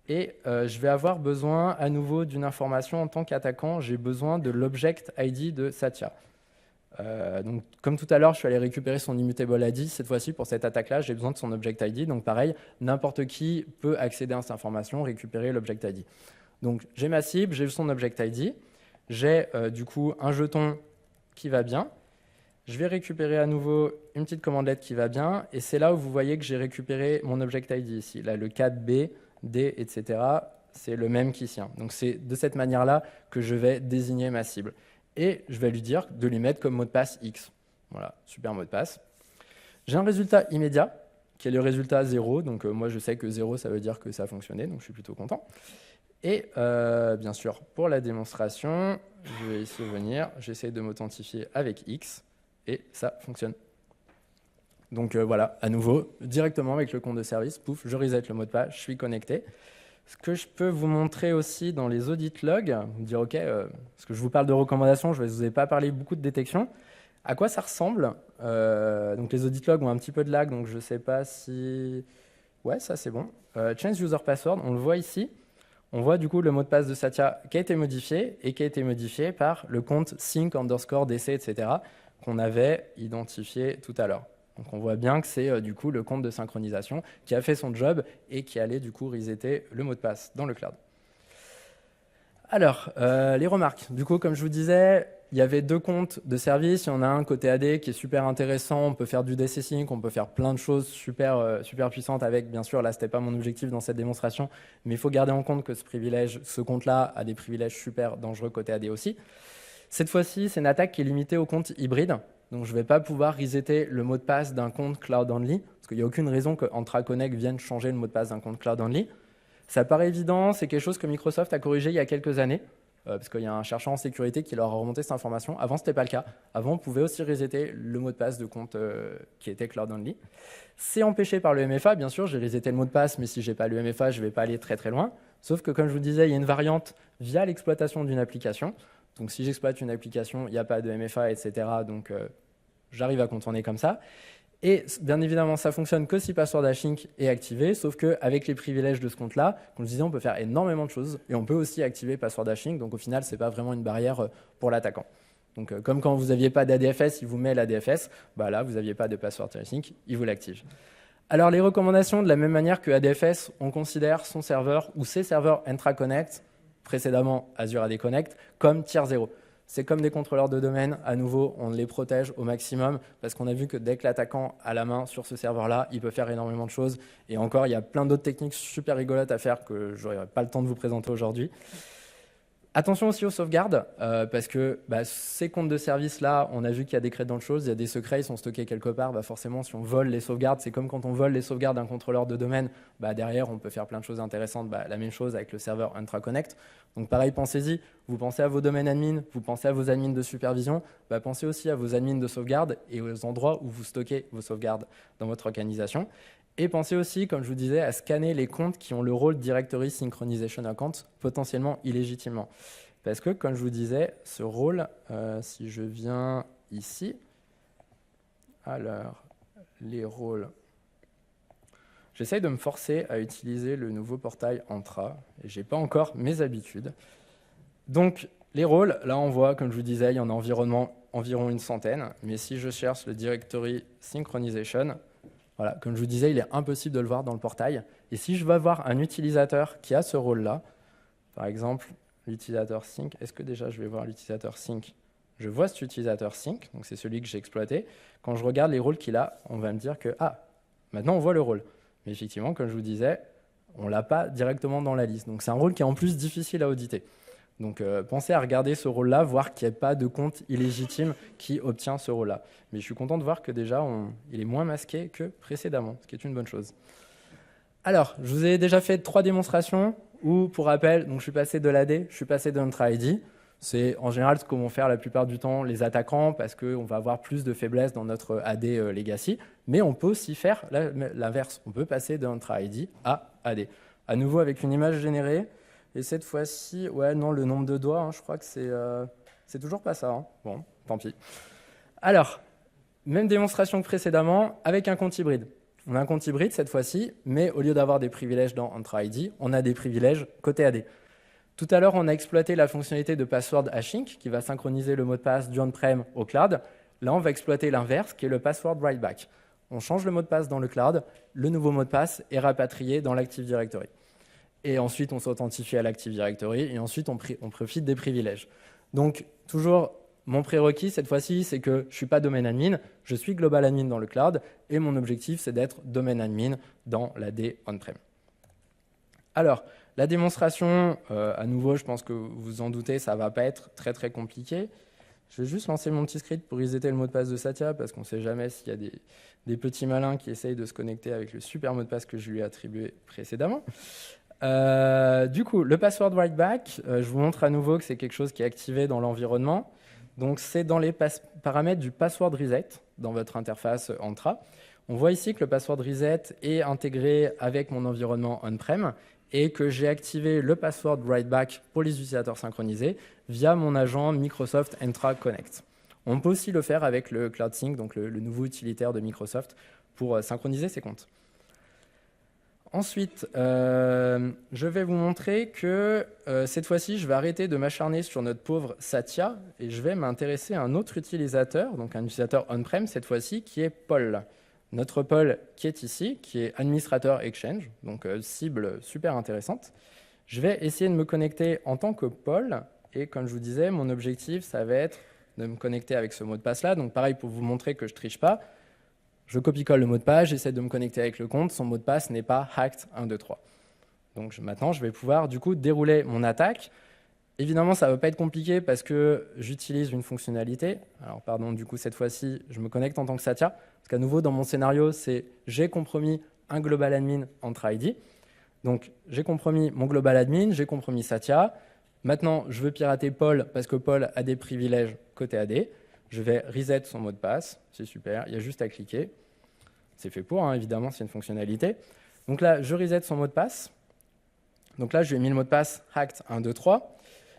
Et je vais avoir besoin à nouveau d'une information en tant qu'attaquant. J'ai besoin de l'object ID de Satya. Donc, comme tout à l'heure, je suis allé récupérer son immutable ID. Cette fois-ci, pour cette attaque-là, j'ai besoin de son object ID. Donc, pareil, n'importe qui peut accéder à cette information, récupérer l'object ID. Donc, j'ai ma cible, j'ai son object ID. J'ai du coup un jeton qui va bien. Je vais récupérer à nouveau une petite commandelette qui va bien. Et c'est là où vous voyez que j'ai récupéré mon object ID ici. Là, le 4B, D, etc., c'est le même qu'ici. Donc, c'est de cette manière-là que je vais désigner ma cible. Et je vais lui dire de lui mettre comme mot de passe X. Voilà, super mot de passe. J'ai un résultat immédiat, qui est le résultat 0. Donc, moi, je sais que 0, ça veut dire que ça a fonctionné. Donc, je suis plutôt content. Et bien sûr, pour la démonstration, je vais ici venir, j'essaie de m'authentifier avec X, et ça fonctionne. Donc voilà, à nouveau, directement avec le compte de service, pouf, je reset le mot de passe, je suis connecté. Ce que je peux vous montrer aussi dans les audit logs, vous dire, ok, parce que je vous parle de recommandations, je ne vous ai pas parlé beaucoup de détection. À quoi ça ressemble? Donc les audit logs ont un petit peu de lag, donc je ne sais pas si... Ouais, ça c'est bon. Change user password, on le voit ici. On voit du coup le mot de passe de Satya qui a été modifié et qui a été modifié par le compte sync_dc, etc., qu'on avait identifié tout à l'heure. Donc on voit bien que c'est du coup le compte de synchronisation qui a fait son job et qui allait du coup resetter le mot de passe dans le cloud. Alors, les remarques. Du coup, comme je vous disais, il y avait deux comptes de service. Il y en a un côté AD qui est super intéressant. On peut faire du DC Sync, on peut faire plein de choses super puissantes avec. Bien sûr, là, ce n'était pas mon objectif dans cette démonstration, mais il faut garder en compte que ce compte-là a des privilèges super dangereux côté AD aussi. Cette fois-ci, c'est une attaque qui est limitée au compte hybride. Donc, je ne vais pas pouvoir resetter le mot de passe d'un compte Cloud Only, parce qu'il n'y a aucune raison qu'Entra Connect vienne changer le mot de passe d'un compte Cloud Only. Ça paraît évident, c'est quelque chose que Microsoft a corrigé il y a quelques années, parce qu'il y a un chercheur en sécurité qui leur a remonté cette information. Avant, ce n'était pas le cas. Avant, on pouvait aussi resetter le mot de passe de compte qui était Cloud Only. C'est empêché par le MFA, bien sûr. J'ai reseté le mot de passe, mais si je n'ai pas le MFA, je ne vais pas aller très très loin. Sauf que, comme je vous disais, il y a une variante via l'exploitation d'une application. Donc, si j'exploite une application, il n'y a pas de MFA, etc. Donc, j'arrive à contourner comme ça. Et bien évidemment, ça fonctionne que si password hashing est activé, sauf qu'avec les privilèges de ce compte-là, comme je disais, on peut faire énormément de choses et on peut aussi activer password hashing. Donc au final, ce n'est pas vraiment une barrière pour l'attaquant. Donc comme quand vous n'aviez pas d'ADFS, il vous met l'ADFS, là, vous n'aviez pas de password hashing, il vous l'active. Alors les recommandations, de la même manière que ADFS, on considère son serveur ou ses serveurs Entra Connect, précédemment Azure AD Connect, comme tier 0. C'est comme des contrôleurs de domaine. À nouveau, on les protège au maximum parce qu'on a vu que dès que l'attaquant a la main sur ce serveur-là, il peut faire énormément de choses. Et encore, il y a plein d'autres techniques super rigolotes à faire que je n'aurai pas le temps de vous présenter aujourd'hui. Attention aussi aux sauvegardes, parce que ces comptes de service-là, on a vu qu'il y a des crédits choses, il y a des secrets, ils sont stockés quelque part. Forcément, si on vole les sauvegardes, c'est comme quand on vole les sauvegardes d'un contrôleur de domaine. Derrière, on peut faire plein de choses intéressantes. La même chose avec le serveur Entra Connect. Donc pareil, pensez-y. Vous pensez à vos domaines admin, vous pensez à vos admins de supervision. Pensez aussi à vos admins de sauvegarde et aux endroits où vous stockez vos sauvegardes dans votre organisation. Et pensez aussi, comme je vous disais, à scanner les comptes qui ont le rôle Directory Synchronization Account, potentiellement illégitimement. Parce que, comme je vous disais, ce rôle, si je viens ici, alors, les rôles, j'essaye de me forcer à utiliser le nouveau portail Entra, et je n'ai pas encore mes habitudes. Donc, les rôles, là on voit, comme je vous disais, il y en a environ une centaine, mais si je cherche le Directory Synchronization, Voilà, comme je vous disais, il est impossible de le voir dans le portail. Et si je veux avoir un utilisateur qui a ce rôle-là, par exemple, l'utilisateur sync, est-ce que déjà je vais voir l'utilisateur sync? Je vois cet utilisateur sync, donc c'est celui que j'ai exploité. Quand je regarde les rôles qu'il a, on va me dire que, ah, maintenant on voit le rôle. Mais effectivement, comme je vous disais, on ne l'a pas directement dans la liste. Donc c'est un rôle qui est en plus difficile à auditer. Donc pensez à regarder ce rôle-là, voir qu'il n'y a pas de compte illégitime qui obtient ce rôle-là. Mais je suis content de voir que déjà, il est moins masqué que précédemment, ce qui est une bonne chose. Alors, je vous ai déjà fait 3 démonstrations où, pour rappel, donc je suis passé de l'AD, je suis passé de Entra ID. C'est en général ce que vont faire la plupart du temps les attaquants parce qu'on va avoir plus de faiblesses dans notre AD Legacy. Mais on peut aussi faire l'inverse. On peut passer de Entra ID à AD. À nouveau avec une image générée. Et cette fois-ci, ouais, non, le nombre de doigts, je crois que c'est toujours pas ça. Bon, tant pis. Alors, même démonstration que précédemment avec un compte hybride. On a un compte hybride cette fois-ci, mais au lieu d'avoir des privilèges dans Entra ID, on a des privilèges côté AD. Tout à l'heure, on a exploité la fonctionnalité de password hashing qui va synchroniser le mot de passe du on-prem au cloud. Là, on va exploiter l'inverse qui est le password write-back. On change le mot de passe dans le cloud, le nouveau mot de passe est rapatrié dans l'Active Directory. Et ensuite, on s'authentifie à l'Active Directory et ensuite, on profite des privilèges. Donc, toujours, mon prérequis cette fois-ci, c'est que je ne suis pas domaine admin, je suis global admin dans le cloud et mon objectif, c'est d'être domaine admin dans l'AD on-prem. Alors, la démonstration, à nouveau, je pense que vous vous en doutez, ça ne va pas être très très compliqué. Je vais juste lancer mon petit script pour resetter le mot de passe de Satya parce qu'on ne sait jamais s'il y a des petits malins qui essayent de se connecter avec le super mot de passe que je lui ai attribué précédemment. Du coup, le password write-back, je vous montre à nouveau que c'est quelque chose qui est activé dans l'environnement. Donc, c'est dans les paramètres du password reset dans votre interface Entra. On voit ici que le password reset est intégré avec mon environnement on-prem et que j'ai activé le password write-back pour les utilisateurs synchronisés via mon agent Microsoft Entra Connect. On peut aussi le faire avec le Cloud Sync, donc le nouveau utilitaire de Microsoft, pour synchroniser ses comptes. Ensuite, je vais vous montrer que cette fois-ci, je vais arrêter de m'acharner sur notre pauvre Satya et je vais m'intéresser à un autre utilisateur, donc un utilisateur on-prem cette fois-ci, qui est Paul. Notre Paul qui est ici, qui est administrateur Exchange, donc cible super intéressante. Je vais essayer de me connecter en tant que Paul et comme je vous disais, mon objectif, ça va être de me connecter avec ce mot de passe-là. Donc pareil, pour vous montrer que je ne triche pas, je copie-colle le mot de passe, j'essaie de me connecter avec le compte, son mot de passe n'est pas hacked123. Donc maintenant, je vais pouvoir du coup dérouler mon attaque. Évidemment, ça ne va pas être compliqué parce que j'utilise une fonctionnalité. Alors pardon, du coup, cette fois-ci, je me connecte en tant que Satya. Parce qu'à nouveau, dans mon scénario, c'est j'ai compromis un global admin Entra ID. Donc j'ai compromis mon global admin, j'ai compromis Satya. Maintenant, je veux pirater Paul parce que Paul a des privilèges côté AD. Je vais reset son mot de passe, c'est super, il y a juste à cliquer. C'est fait pour, évidemment, c'est une fonctionnalité. Donc là, je reset son mot de passe. Donc là, je lui ai mis le mot de passe hacked123.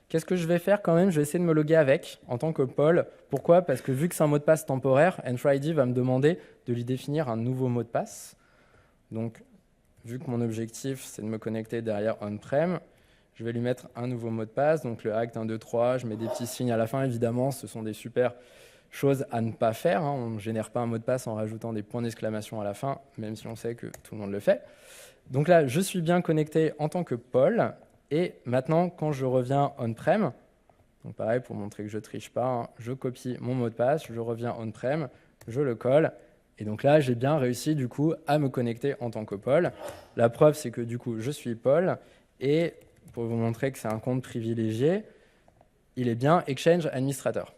Qu'est-ce que je vais faire quand même? Je vais essayer de me loguer avec en tant que Paul. Pourquoi? Parce que vu que c'est un mot de passe temporaire, Entra ID va me demander de lui définir un nouveau mot de passe. Donc, vu que mon objectif, c'est de me connecter derrière on-prem, je vais lui mettre un nouveau mot de passe. Donc, le hacked123, je mets des petits signes à la fin, évidemment. Ce sont des super choses à ne pas faire. On ne génère pas un mot de passe en rajoutant des points d'exclamation à la fin, même si on sait que tout le monde le fait. Donc là, je suis bien connecté en tant que Paul. Et maintenant, quand je reviens on-prem, donc pareil, pour montrer que je ne triche pas, je copie mon mot de passe, je reviens on-prem, je le colle. Et donc là, j'ai bien réussi du coup à me connecter en tant que Paul. La preuve, c'est que du coup, je suis Paul. Et pour vous montrer que c'est un compte privilégié, il est bien Exchange Administrator.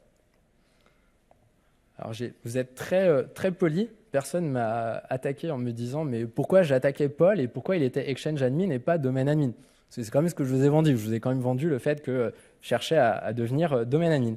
Alors, vous êtes très poli. Personne ne m'a attaqué en me disant « mais pourquoi j'attaquais Paul et pourquoi il était Exchange Admin et pas Domaine Admin ?» C'est quand même ce que je vous ai vendu. Je vous ai quand même vendu le fait que je cherchais à devenir Domaine Admin.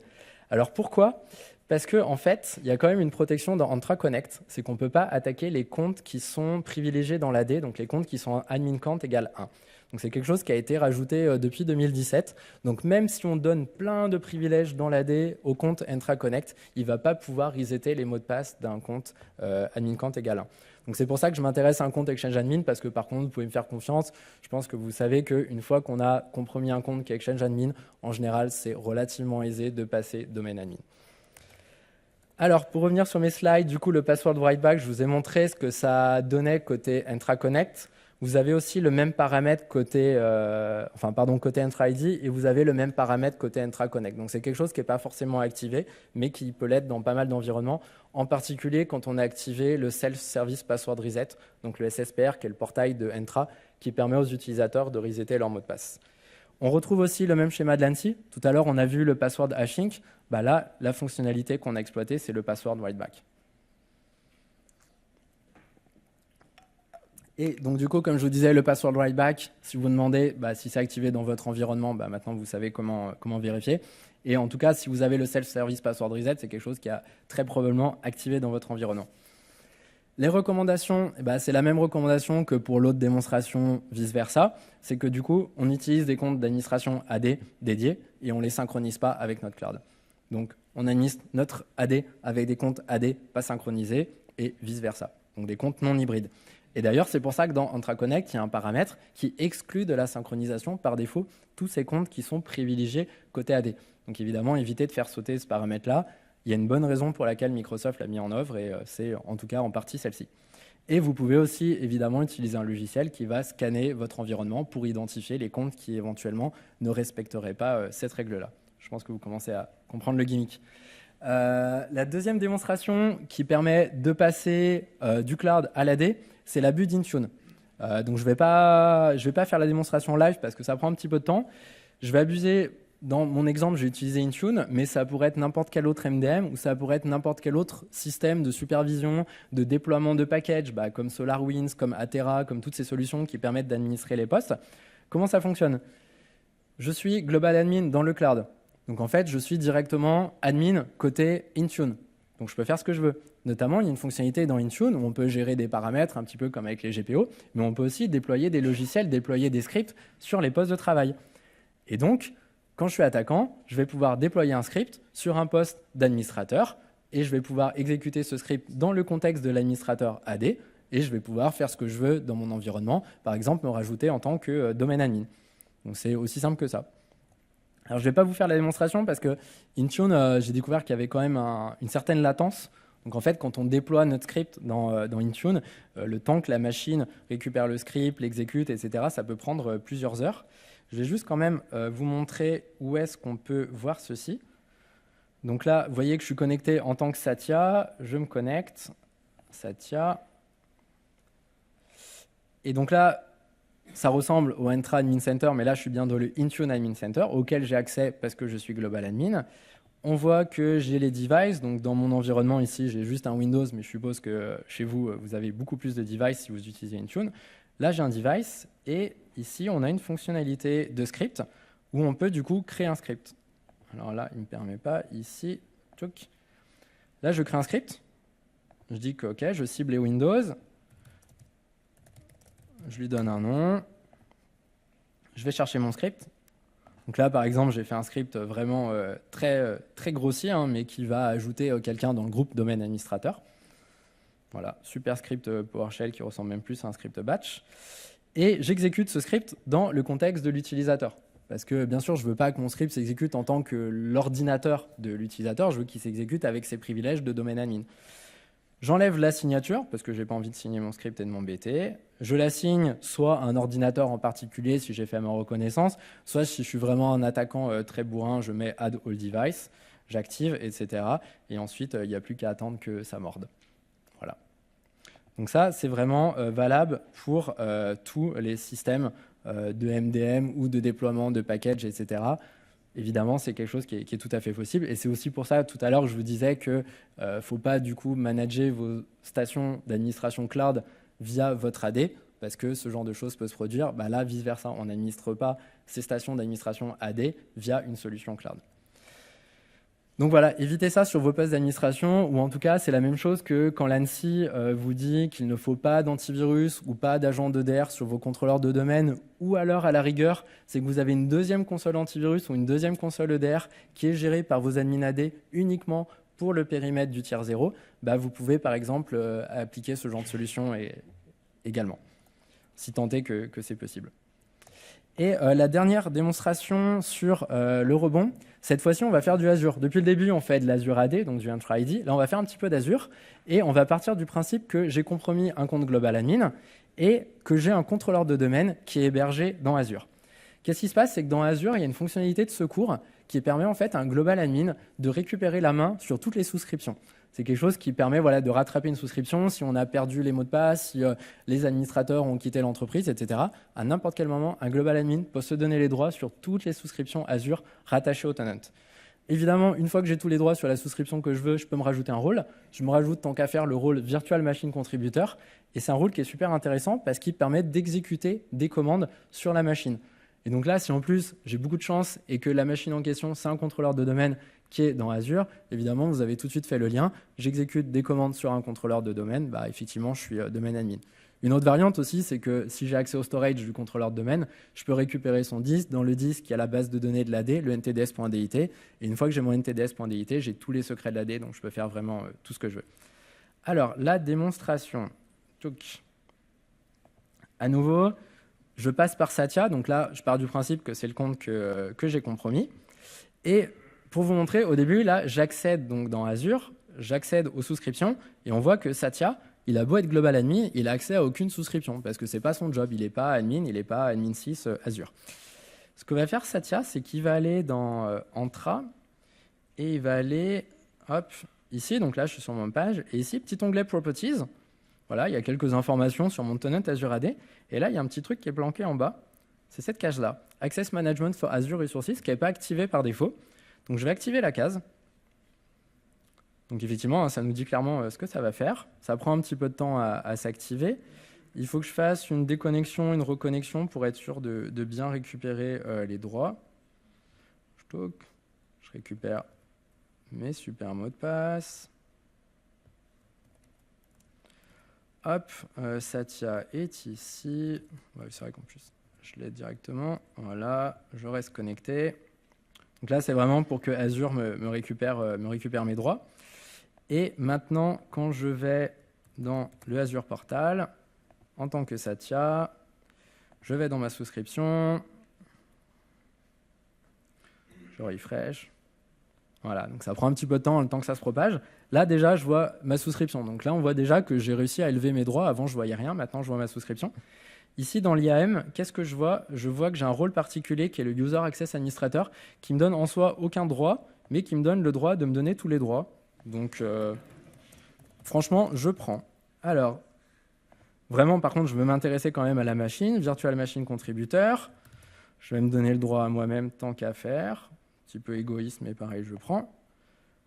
Alors pourquoi? Parce qu'en fait, il y a quand même une protection dans Entra Connect. C'est qu'on ne peut pas attaquer les comptes qui sont privilégiés dans l'AD, donc les comptes qui sont admin count égale 1. Donc c'est quelque chose qui a été rajouté depuis 2017. Donc même si on donne plein de privilèges dans l'AD au compte Entra Connect, il ne va pas pouvoir resetter les mots de passe d'un compte admin count égale 1. Donc c'est pour ça que je m'intéresse à un compte Exchange Admin, parce que par contre, vous pouvez me faire confiance. Je pense que vous savez qu'une fois qu'on a compromis un compte qui est Exchange Admin, en général, c'est relativement aisé de passer domaine admin. Alors, pour revenir sur mes slides, du coup, le password write-back, je vous ai montré ce que ça donnait côté Entra-Connect. Vous avez aussi le même paramètre côté, côté Entra-ID et vous avez le même paramètre côté Entra-Connect. Donc, c'est quelque chose qui n'est pas forcément activé, mais qui peut l'être dans pas mal d'environnements, en particulier quand on a activé le Self-Service Password Reset, donc le SSPR, qui est le portail de Entra, qui permet aux utilisateurs de resetter leur mot de passe. On retrouve aussi le même schéma de l'ANSI. Tout à l'heure, on a vu le password hashing. Là, la fonctionnalité qu'on a exploitée, c'est le password write-back. Et donc, du coup, comme je vous disais, le password write-back, si vous vous demandez si c'est activé dans votre environnement, maintenant, vous savez comment vérifier. Et en tout cas, si vous avez le self-service password reset, c'est quelque chose qui a très probablement activé dans votre environnement. Les recommandations, c'est la même recommandation que pour l'autre démonstration vice-versa. C'est que du coup, on utilise des comptes d'administration AD dédiés et on ne les synchronise pas avec notre cloud. Donc, on administre notre AD avec des comptes AD pas synchronisés et vice-versa. Donc, des comptes non hybrides. Et d'ailleurs, c'est pour ça que dans Entra-Connect, il y a un paramètre qui exclut de la synchronisation par défaut tous ces comptes qui sont privilégiés côté AD. Donc, évidemment, évitez de faire sauter ce paramètre-là. Il y a une bonne raison pour laquelle Microsoft l'a mis en œuvre et c'est en tout cas en partie celle-ci. Et vous pouvez aussi évidemment utiliser un logiciel qui va scanner votre environnement pour identifier les comptes qui éventuellement ne respecteraient pas cette règle-là. Je pense que vous commencez à comprendre le gimmick. La deuxième démonstration qui permet de passer du cloud à l'AD, c'est l'abus d'Intune. Donc je vais pas faire la démonstration live parce que ça prend un petit peu de temps. Je vais abuser. Dans mon exemple, j'ai utilisé Intune, mais ça pourrait être n'importe quel autre MDM ou ça pourrait être n'importe quel autre système de supervision, de déploiement de packages, comme SolarWinds, comme Atera, comme toutes ces solutions qui permettent d'administrer les postes. Comment ça fonctionne? Je suis Global Admin dans le cloud. Donc en fait, je suis directement admin côté Intune. Donc je peux faire ce que je veux. Notamment, il y a une fonctionnalité dans Intune où on peut gérer des paramètres un petit peu comme avec les GPO, mais on peut aussi déployer des logiciels, déployer des scripts sur les postes de travail. Et donc, quand je suis attaquant, je vais pouvoir déployer un script sur un poste d'administrateur et je vais pouvoir exécuter ce script dans le contexte de l'administrateur AD et je vais pouvoir faire ce que je veux dans mon environnement, par exemple me rajouter en tant que domaine admin. Donc c'est aussi simple que ça. Alors je ne vais pas vous faire la démonstration parce que Intune, j'ai découvert qu'il y avait quand même une certaine latence. Donc en fait, quand on déploie notre script dans Intune, le temps que la machine récupère le script, l'exécute, etc., ça peut prendre plusieurs heures. Je vais juste quand même vous montrer où est-ce qu'on peut voir ceci. Donc là, vous voyez que je suis connecté en tant que Satya. Je me connecte. Satya. Et donc là, ça ressemble au Entra Admin Center, mais là, je suis bien dans le Intune Admin Center, auquel j'ai accès parce que je suis Global Admin. On voit que j'ai les devices. Donc dans mon environnement ici, j'ai juste un Windows, mais je suppose que chez vous, vous avez beaucoup plus de devices si vous utilisez Intune. Là, j'ai un device et ici, on a une fonctionnalité de script où on peut du coup créer un script. Alors là, il ne me permet pas. Ici, tchouk. Là, je crée un script. Je dis que OK, je cible les Windows. Je lui donne un nom. Je vais chercher mon script. Donc là, par exemple, j'ai fait un script vraiment très grossier, mais qui va ajouter quelqu'un dans le groupe domaine administrateur. Voilà, super script PowerShell qui ressemble même plus à un script batch. Et j'exécute ce script dans le contexte de l'utilisateur. Parce que bien sûr, je ne veux pas que mon script s'exécute en tant que l'ordinateur de l'utilisateur, je veux qu'il s'exécute avec ses privilèges de domaine admin. J'enlève la signature, parce que je n'ai pas envie de signer mon script et de m'embêter. Je l'assigne soit à un ordinateur en particulier, si j'ai fait ma reconnaissance, soit si je suis vraiment un attaquant très bourrin, je mets Add All Device, j'active, etc. Et ensuite, il n'y a plus qu'à attendre que ça morde. Voilà. Donc ça, c'est vraiment valable pour tous les systèmes de MDM ou de déploiement de packages, etc. Évidemment, c'est quelque chose qui est tout à fait possible. Et c'est aussi pour ça, tout à l'heure, je vous disais qu'il ne faut pas du coup manager vos stations d'administration cloud via votre AD, parce que ce genre de choses peut se produire. Là, vice-versa, on n'administre pas ces stations d'administration AD via une solution cloud. Donc voilà, évitez ça sur vos postes d'administration, ou en tout cas, c'est la même chose que quand l'ANSI vous dit qu'il ne faut pas d'antivirus ou pas d'agent d'EDR sur vos contrôleurs de domaine, ou alors à la rigueur, c'est que vous avez une deuxième console antivirus ou une deuxième console EDR qui est gérée par vos admins AD uniquement pour le périmètre du tiers 0, vous pouvez par exemple appliquer ce genre de solution également, si tant est que c'est possible. Et la dernière démonstration sur le rebond, cette fois-ci, on va faire du Azure. Depuis le début, on fait de l'Azure AD, donc du Entra ID. Là, on va faire un petit peu d'Azure et on va partir du principe que j'ai compromis un compte global admin et que j'ai un contrôleur de domaine qui est hébergé dans Azure. Qu'est-ce qui se passe? C'est que dans Azure, il y a une fonctionnalité de secours qui permet en fait à un global admin de récupérer la main sur toutes les souscriptions. C'est quelque chose qui permet de rattraper une souscription si on a perdu les mots de passe, si les administrateurs ont quitté l'entreprise, etc. À n'importe quel moment, un global admin peut se donner les droits sur toutes les souscriptions Azure rattachées au tenant. Évidemment, une fois que j'ai tous les droits sur la souscription que je veux, je peux me rajouter un rôle. Je me rajoute tant qu'à faire le rôle Virtual Machine Contributor. Et c'est un rôle qui est super intéressant parce qu'il permet d'exécuter des commandes sur la machine. Et donc là, si en plus j'ai beaucoup de chance et que la machine en question, c'est un contrôleur de domaine qui est dans Azure, évidemment, vous avez tout de suite fait le lien. J'exécute des commandes sur un contrôleur de domaine, effectivement, je suis domaine admin. Une autre variante aussi, c'est que si j'ai accès au storage du contrôleur de domaine, je peux récupérer son disque. Dans le disque, il y a la base de données de l'AD, le ntds.dit. Et une fois que j'ai mon ntds.dit, j'ai tous les secrets de l'AD, donc je peux faire vraiment tout ce que je veux. Alors, la démonstration. À nouveau, je passe par Satya. Donc là, je pars du principe que c'est le compte que j'ai compromis. Et pour vous montrer, au début, là, j'accède donc dans Azure, j'accède aux souscriptions et on voit que Satya, il a beau être global admin, il a accès à aucune souscription parce que c'est pas son job, il n'est pas admin, il n'est pas admin 6 Azure. Ce que va faire Satya, c'est qu'il va aller dans Entra et il va aller, hop, ici, donc là, je suis sur mon page, et ici, petit onglet Properties. Voilà, il y a quelques informations sur mon tenant Azure AD. Et là, il y a un petit truc qui est planqué en bas. C'est cette case-là. Access Management for Azure Resources, qui n'est pas activé par défaut. Donc, je vais activer la case. Donc, effectivement, ça nous dit clairement ce que ça va faire. Ça prend un petit peu de temps à s'activer. Il faut que je fasse une déconnexion, une reconnexion pour être sûr de bien récupérer les droits. Je récupère mes super mots de passe. Hop, Satya est ici. Ouais, c'est vrai qu'en plus, je l'ai directement. Voilà, je reste connecté. Donc là, c'est vraiment pour que Azure me récupère mes droits. Et maintenant, quand je vais dans le Azure Portal, en tant que Satya, je vais dans ma souscription. Je refresh. Voilà, donc ça prend un petit peu de temps, le temps que ça se propage. Là, déjà, je vois ma souscription. Donc là, on voit déjà que j'ai réussi à élever mes droits. Avant, je ne voyais rien. Maintenant, je vois ma souscription. Ici, dans l'IAM, qu'est-ce que je vois? Je vois que j'ai un rôle particulier qui est le User Access Administrator, qui me donne en soi aucun droit, mais qui me donne le droit de me donner tous les droits. Donc, franchement, je prends. Alors, vraiment, par contre, je veux m'intéresser quand même à la machine. Virtual Machine Contributor. Je vais me donner le droit à moi-même tant qu'à faire. Un petit peu égoïste, mais pareil, je prends.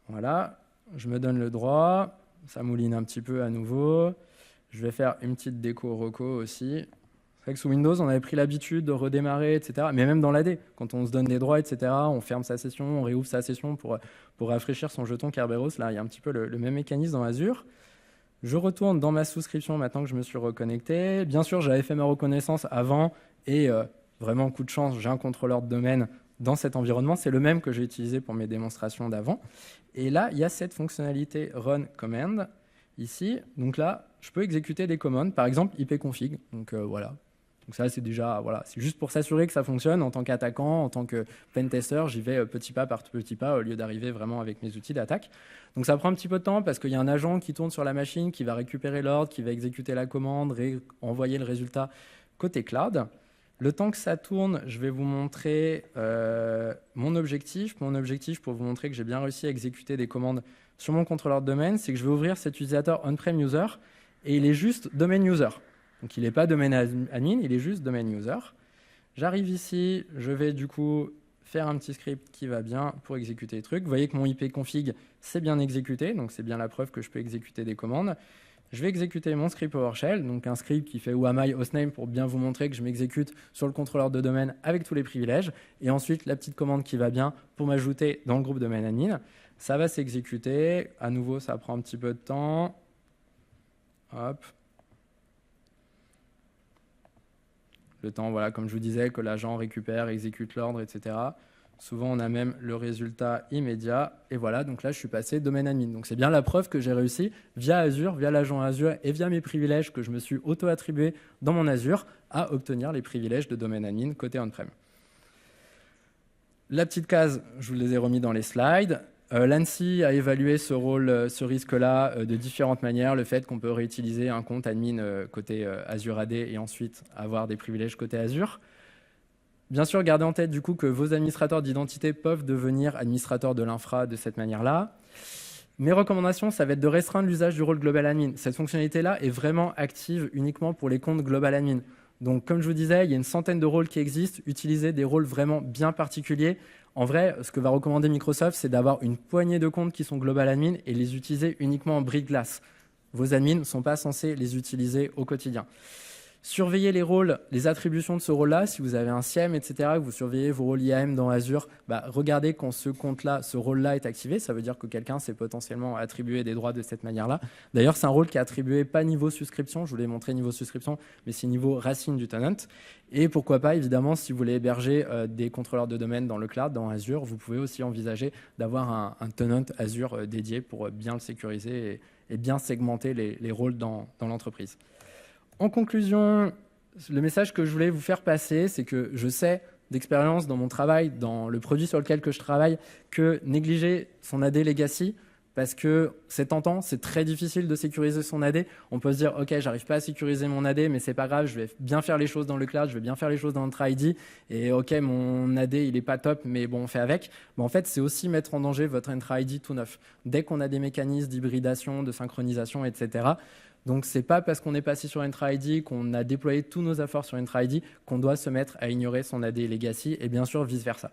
Voilà, je me donne le droit. Ça mouline un petit peu à nouveau. Je vais faire une petite déco reco aussi. C'est vrai que sous Windows, on avait pris l'habitude de redémarrer, etc. Mais même dans l'AD, quand on se donne des droits, etc., on ferme sa session, on réouvre sa session pour rafraîchir son jeton Kerberos. Là, il y a un petit peu le même mécanisme dans Azure. Je retourne dans ma souscription maintenant que je me suis reconnecté. Bien sûr, j'avais fait ma reconnaissance avant et vraiment, coup de chance, j'ai un contrôleur de domaine dans cet environnement. C'est le même que j'ai utilisé pour mes démonstrations d'avant. Et là, il y a cette fonctionnalité Run Command ici. Donc là, je peux exécuter des commandes, par exemple ipconfig. Donc voilà. Donc ça, c'est déjà, voilà, c'est juste pour s'assurer que ça fonctionne en tant qu'attaquant, en tant que pentester. J'y vais petit pas par petit pas au lieu d'arriver vraiment avec mes outils d'attaque. Donc ça prend un petit peu de temps parce qu'il y a un agent qui tourne sur la machine, qui va récupérer l'ordre, qui va exécuter la commande, envoyer le résultat côté cloud. Le temps que ça tourne, je vais vous montrer mon objectif. Mon objectif, pour vous montrer que j'ai bien réussi à exécuter des commandes sur mon contrôleur de domaine, c'est que je vais ouvrir cet utilisateur on-prem user et il est juste domain user. Donc il n'est pas domaine admin, il est juste domain user. J'arrive ici, je vais du coup faire un petit script qui va bien pour exécuter les trucs. Vous voyez que mon ipconfig, c'est bien exécuté, donc c'est bien la preuve que je peux exécuter des commandes. Je vais exécuter mon script PowerShell, donc un script qui fait whoami hostname pour bien vous montrer que je m'exécute sur le contrôleur de domaine avec tous les privilèges. Et ensuite, la petite commande qui va bien pour m'ajouter dans le groupe domaine admin. Ça va s'exécuter. À nouveau, ça prend un petit peu de temps. Hop. Le temps, voilà, comme je vous disais, que l'agent récupère, exécute l'ordre, etc. Souvent, on a même le résultat immédiat. Et voilà, donc là, je suis passé domaine admin. Donc, c'est bien la preuve que j'ai réussi via Azure, via l'agent Azure et via mes privilèges que je me suis auto-attribué dans mon Azure à obtenir les privilèges de domaine admin côté on-prem. La petite case, je vous les ai remis dans les slides. L'ANSSI a évalué ce rôle, ce risque-là de différentes manières. Le fait qu'on peut réutiliser un compte admin côté Azure AD et ensuite avoir des privilèges côté Azure. Bien sûr, gardez en tête du coup que vos administrateurs d'identité peuvent devenir administrateurs de l'infra de cette manière-là. Mes recommandations, ça va être de restreindre l'usage du rôle Global Admin. Cette fonctionnalité-là est vraiment active uniquement pour les comptes Global Admin. Donc, comme je vous disais, il y a une centaine de rôles qui existent. Utilisez des rôles vraiment bien particuliers. En vrai, ce que va recommander Microsoft, c'est d'avoir une poignée de comptes qui sont Global Admin et les utiliser uniquement en bris de glace. Vos admins ne sont pas censés les utiliser au quotidien. Surveillez les rôles, les attributions de ce rôle-là. Si vous avez un SIEM, etc., que vous surveillez vos rôles IAM dans Azure, regardez quand ce compte-là, ce rôle-là est activé. Ça veut dire que quelqu'un s'est potentiellement attribué des droits de cette manière-là. D'ailleurs, c'est un rôle qui est attribué pas niveau souscription. Je vous l'ai montré niveau souscription, mais c'est niveau racine du tenant. Et pourquoi pas, évidemment, si vous voulez héberger des contrôleurs de domaine dans le cloud, dans Azure, vous pouvez aussi envisager d'avoir un tenant Azure dédié pour bien le sécuriser et bien segmenter les rôles dans l'entreprise. En conclusion, le message que je voulais vous faire passer, c'est que je sais d'expérience dans mon travail, dans le produit sur lequel je travaille, que négliger son AD legacy, parce que c'est tentant, c'est très difficile de sécuriser son AD. On peut se dire, OK, j'arrive pas à sécuriser mon AD, mais c'est pas grave, je vais bien faire les choses dans le cloud, je vais bien faire les choses dans Entra ID, et OK, mon AD, il est pas top, mais bon, on fait avec. Mais en fait, c'est aussi mettre en danger votre Entra ID tout neuf. Dès qu'on a des mécanismes d'hybridation, de synchronisation, etc., donc, ce n'est pas parce qu'on est passé sur Entra ID, qu'on a déployé tous nos efforts sur Entra ID, qu'on doit se mettre à ignorer son AD legacy, et bien sûr, vice-versa.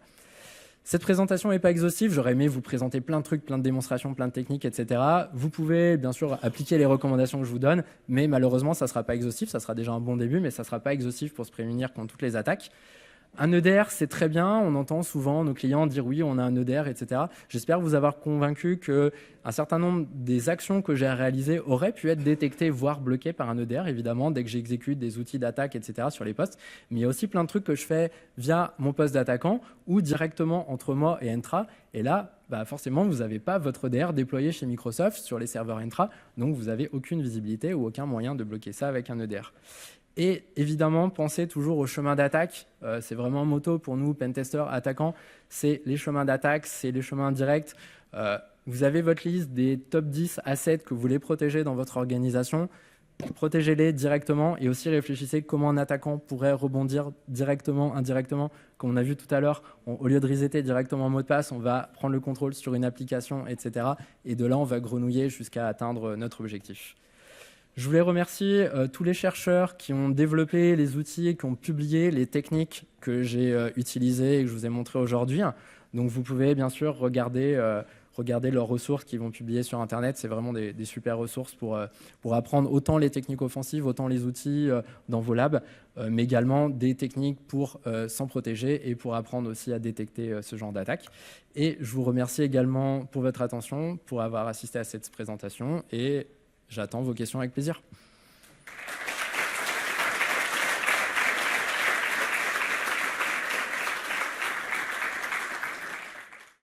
Cette présentation n'est pas exhaustive. J'aurais aimé vous présenter plein de trucs, plein de démonstrations, plein de techniques, etc. Vous pouvez, bien sûr, appliquer les recommandations que je vous donne, mais malheureusement, ça ne sera pas exhaustif. Ça sera déjà un bon début, mais ça ne sera pas exhaustif pour se prémunir contre toutes les attaques. Un EDR, c'est très bien. On entend souvent nos clients dire oui, on a un EDR, etc. J'espère vous avoir convaincu qu'un certain nombre des actions que j'ai réalisées auraient pu être détectées, voire bloquées par un EDR, évidemment, dès que j'exécute des outils d'attaque, etc. sur les postes. Mais il y a aussi plein de trucs que je fais via mon poste d'attaquant ou directement entre moi et Entra. Et là, forcément, vous n'avez pas votre EDR déployé chez Microsoft sur les serveurs Entra. Donc, vous n'avez aucune visibilité ou aucun moyen de bloquer ça avec un EDR. Et évidemment, pensez toujours au chemin d'attaque. C'est vraiment un motto pour nous, pentesters, attaquants. C'est les chemins d'attaque, c'est les chemins directs. Vous avez votre liste des top 10 assets que vous voulez protéger dans votre organisation. Protégez-les directement et aussi réfléchissez comment un attaquant pourrait rebondir directement, indirectement. Comme on a vu tout à l'heure, au lieu de resetter directement un mot de passe, on va prendre le contrôle sur une application, etc. Et de là, on va grenouiller jusqu'à atteindre notre objectif. Je voulais remercier tous les chercheurs qui ont développé les outils et qui ont publié les techniques que j'ai utilisées et que je vous ai montrées aujourd'hui. Donc, vous pouvez bien sûr regarder leurs ressources qu'ils vont publier sur Internet. C'est vraiment des super ressources pour apprendre autant les techniques offensives, autant les outils dans vos labs, mais également des techniques pour s'en protéger et pour apprendre aussi à détecter ce genre d'attaque. Et je vous remercie également pour votre attention, pour avoir assisté à cette présentation et j'attends vos questions avec plaisir.